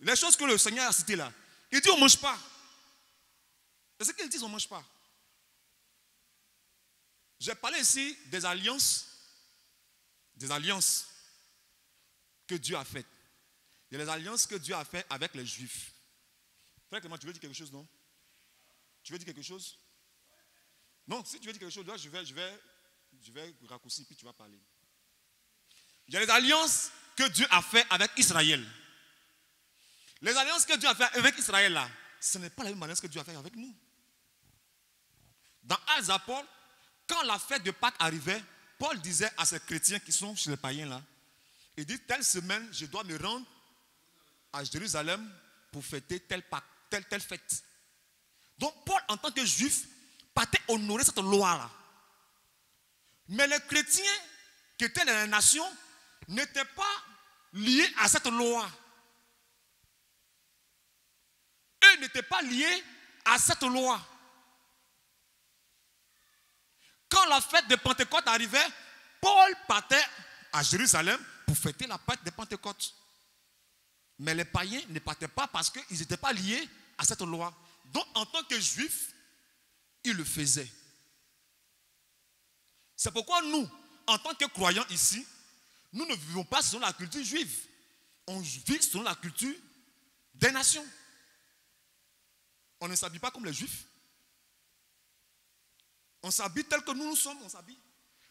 Les choses que le Seigneur a citées là. Il dit on ne mange pas. C'est ce qu'il dit on ne mange pas. J'ai parlé ici des alliances. Des alliances que Dieu a faites. Il y a les alliances que Dieu a faites avec les Juifs. Frère Clément, tu veux dire quelque chose, non? Tu veux dire quelque chose? Non, si tu veux dire quelque chose, là, je vais raccourcir, puis tu vas parler. Il y a les alliances que Dieu a faites avec Israël. Les alliances que Dieu a faites avec Israël, là, ce n'est pas la même alliance que Dieu a fait avec nous. Dans Actes des Apôtres, quand la fête de Pâques arrivait, Paul disait à ces chrétiens qui sont chez les païens là, il dit, telle semaine, je dois me rendre à Jérusalem pour fêter telle Pâques, telle fête. Donc Paul, en tant que juif, partait honorer cette loi-là. Mais les chrétiens qui étaient dans les nations n'étaient pas liés à cette loi. Eux n'étaient pas liés à cette loi. Quand la fête de Pentecôte arrivait, Paul partait à Jérusalem pour fêter la fête de Pentecôte. Mais les païens ne partaient pas parce qu'ils n'étaient pas liés à cette loi. Donc en tant que juifs, ils le faisaient. C'est pourquoi nous, en tant que croyants ici, nous ne vivons pas selon la culture juive. On vit selon la culture des nations. On ne s'habille pas comme les juifs. On s'habille tel que nous sommes, on s'habille.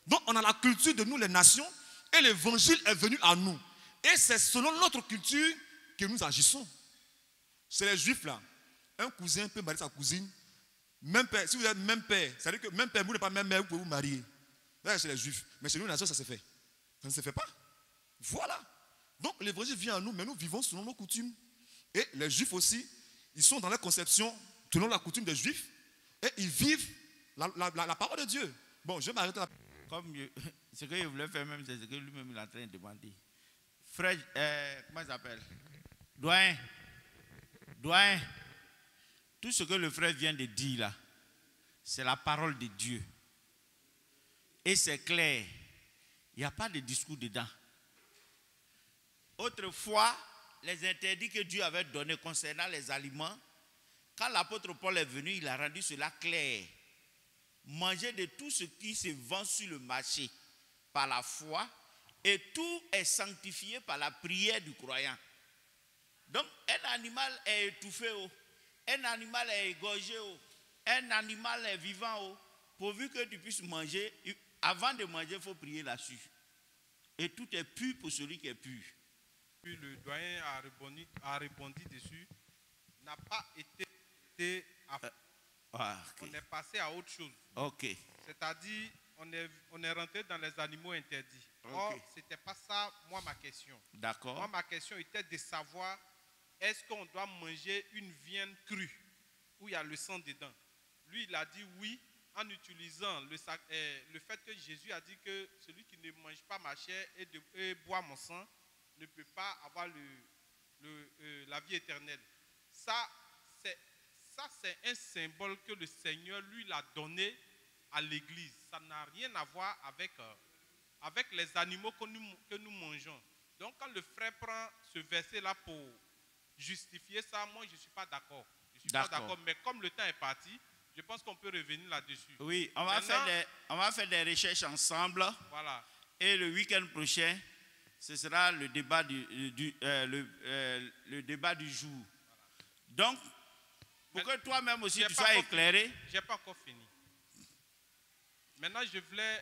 Donc on a la culture de nous, les nations, et l'évangile est venu à nous. Et c'est selon notre culture que nous agissons. C'est les juifs là. Un cousin peut marier sa cousine. Même père, si vous êtes même père, ça veut dire que même père, vous n'êtes pas même mère, vous pouvez vous marier. Là, c'est les juifs. Mais chez nous, les nations, ça se fait. Ça ne se fait pas. Voilà. Donc l'évangile vient à nous, mais nous vivons selon nos coutumes. Et les juifs aussi, ils sont dans la conception, selon la coutume des juifs, et ils vivent la parole de Dieu. Bon, je vais m'arrêter là. Comme ce que je voulais faire même, c'est ce que lui-même il est en train de demander. Frère, comment il s'appelle? Doyen. Tout ce que le frère vient de dire là, c'est la parole de Dieu. Et c'est clair. Il n'y a pas de discours dedans. Autrefois, les interdits que Dieu avait donnés concernant les aliments, quand l'apôtre Paul est venu, il a rendu cela clair. Manger de tout ce qui se vend sur le marché par la foi, et tout est sanctifié par la prière du croyant. Donc, un animal est étouffé, un animal est égorgé, un animal est vivant, pourvu que tu puisses manger. Avant de manger, il faut prier là-dessus. Et tout est pur pour celui qui est pur. Puis le doyen a répondu dessus, n'a pas été okay. On est passé à autre chose. Okay. C'est-à-dire, on est rentré dans les animaux interdits. Okay. Or, ce n'était pas ça, moi, ma question. D'accord. Moi, ma question était de savoir, est-ce qu'on doit manger une viande crue où il y a le sang dedans? Lui, il a dit oui, en utilisant le fait que Jésus a dit que celui qui ne mange pas ma chair et boit mon sang ne peut pas avoir la vie éternelle. Ça, c'est un symbole que le Seigneur, lui, l'a donné à l'Église. Ça n'a rien à voir avec les animaux que nous mangeons. Donc, quand le frère prend ce verset-là pour justifier ça, moi, je ne suis pas d'accord. Je ne suis pas d'accord. Mais comme le temps est parti, je pense qu'on peut revenir là-dessus. Oui, on va faire des recherches ensemble. Voilà. Et le week-end prochain, ce sera le débat le débat du jour. Voilà. Donc, pour que toi-même aussi J'ai tu pas sois encore éclairé. fini. Je n'ai pas encore fini. Maintenant, je voulais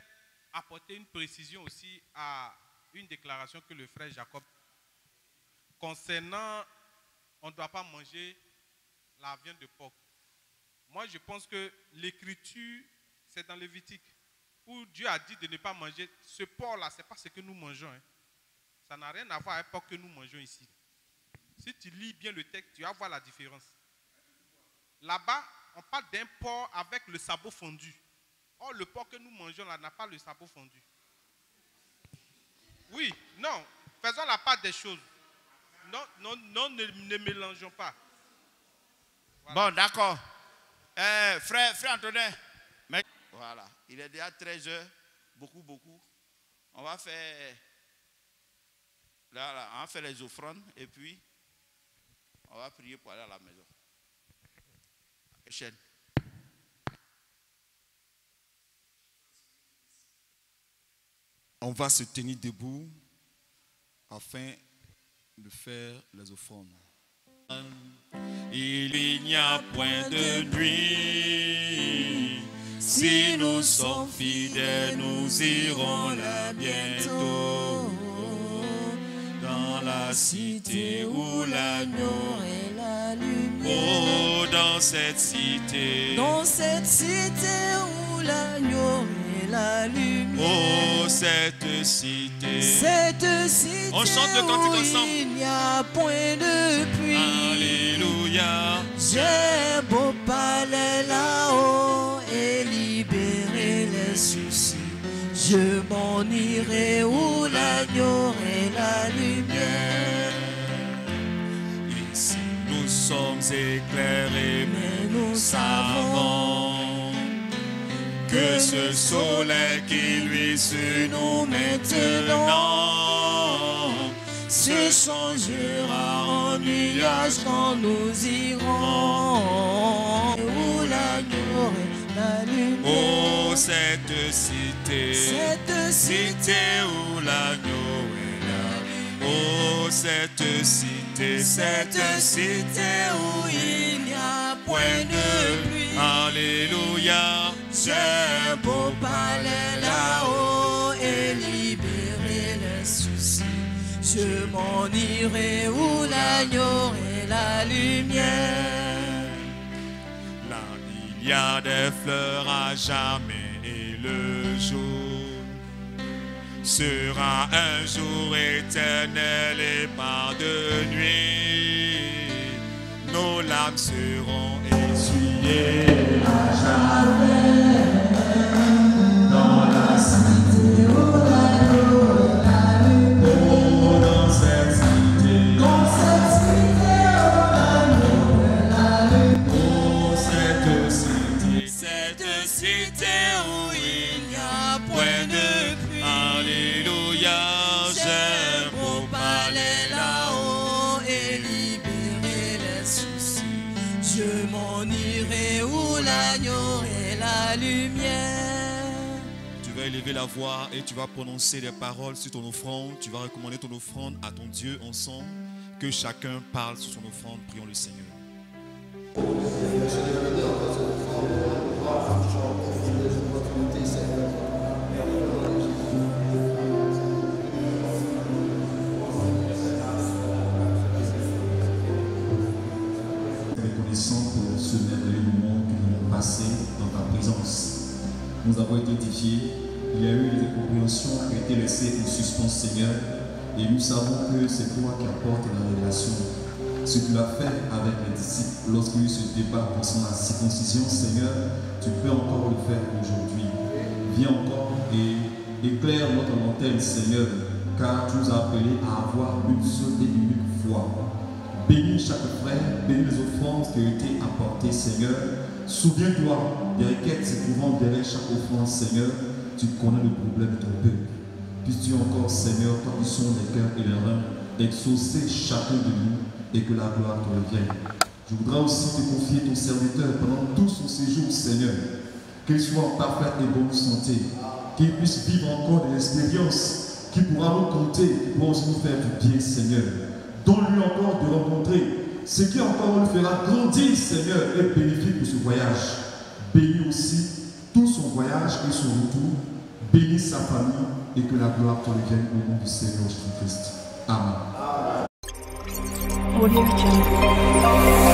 apporter une précision aussi à une déclaration que le frère Jacob concernant on ne doit pas manger la viande de porc. Moi, je pense que l'écriture, c'est dans Lévitique, où Dieu a dit de ne pas manger. Ce porc-là, ce n'est pas ce que nous mangeons. Hein. Ça n'a rien à voir avec le porc que nous mangeons ici. Si tu lis bien le texte, tu vas voir la différence. Là-bas, on parle d'un porc avec le sabot fondu. Or, le porc que nous mangeons là n'a pas le sabot fondu. Oui, non, faisons la part des choses. Non, ne mélangeons pas. Voilà. Bon, d'accord. Frère Antonin, voilà, il est déjà 13h, beaucoup. On va faire, là, on va faire les offrandes et puis on va prier pour aller à la maison. Chaîne. On va se tenir debout afin de faire les offrandes. Il n'y a point de nuit. Si nous sommes fidèles, nous irons là bientôt. Dans la cité où l'agneau est la lumière. Oh, dans cette cité. Dans cette cité où l'agneau est la lumière. Oh, cette cité. Cette cité. On chante le cantique ensemble. Il n'y a point de pluie. Alléluia. J'ai beau parler là-haut et libérer les soucis. Je m'en irai où l'agneau est la lumière. Ici nous sommes éclairés, mais nous savons que ce soleil qui luit sur nous maintenant se changera en nuage quand nous irons où l'agneau est la lumière. Oh, cette cité où l'agneau est là. Oh, cette cité où il n'y a point de pluie. Alléluia. J'ai beau parler là-haut et libérer les soucis. Je m'en irai où l'agneau est la lumière. Là, il y a des fleurs à jamais et le jour sera un jour éternel et pas de nuit. Nos larmes seront essuyées à jamais dans la cité où l'agneau est la lumière. Oh, dans cette cité où l'agneau est la lumière. Oh, cette cité où il n'y a point de pluie. Alléluia. J'aime beau parler là-haut et libérer les soucis. Je m'en irai où l'agneau est la lumière. Tu vas élever la voix et tu vas prononcer des paroles sur ton offrande. Tu vas recommander ton offrande à ton Dieu ensemble. Que chacun parle sur son offrande. Prions le Seigneur. Reconnaissant pour ce merveilleux moment que nous avons passé dans ta présence. Nous avons été édifiés. Il y a eu des compréhensions qui ont été laissées en suspens, Seigneur. Et nous savons que c'est toi qui apportes la révélation. Ce que tu as fait avec les disciples lorsqu'il y a eu ce débat concernant la circoncision, Seigneur, tu peux encore le faire aujourd'hui. Viens encore et éclaire notre lanterne, Seigneur, car tu nous as appelés à avoir une seule et unique foi. Bénis chaque frère, bénis les offrandes qui ont été apportées, Seigneur. Souviens-toi des requêtes se trouvant derrière chaque offrande, Seigneur. Tu connais le problème de ton peuple. Puisses-tu encore, Seigneur, toi qui sont les cœurs et les reins, exaucer chacun de nous et que la gloire te revienne. Je voudrais aussi te confier ton serviteur pendant tout son séjour, Seigneur. Qu'il soit en parfaite et bonne santé. Qu'il puisse vivre encore des expériences qui pourra nous compter, qui pourront aussi nous faire du bien, Seigneur. Donne-lui encore de rencontrer ce qui encore le fera grandir, Seigneur, est bénéfique pour ce voyage. Bénis aussi tout son voyage et son retour. Bénis sa famille et que la gloire te revienne au nom du Seigneur Jésus-Christ. Amen. Audio Jungle.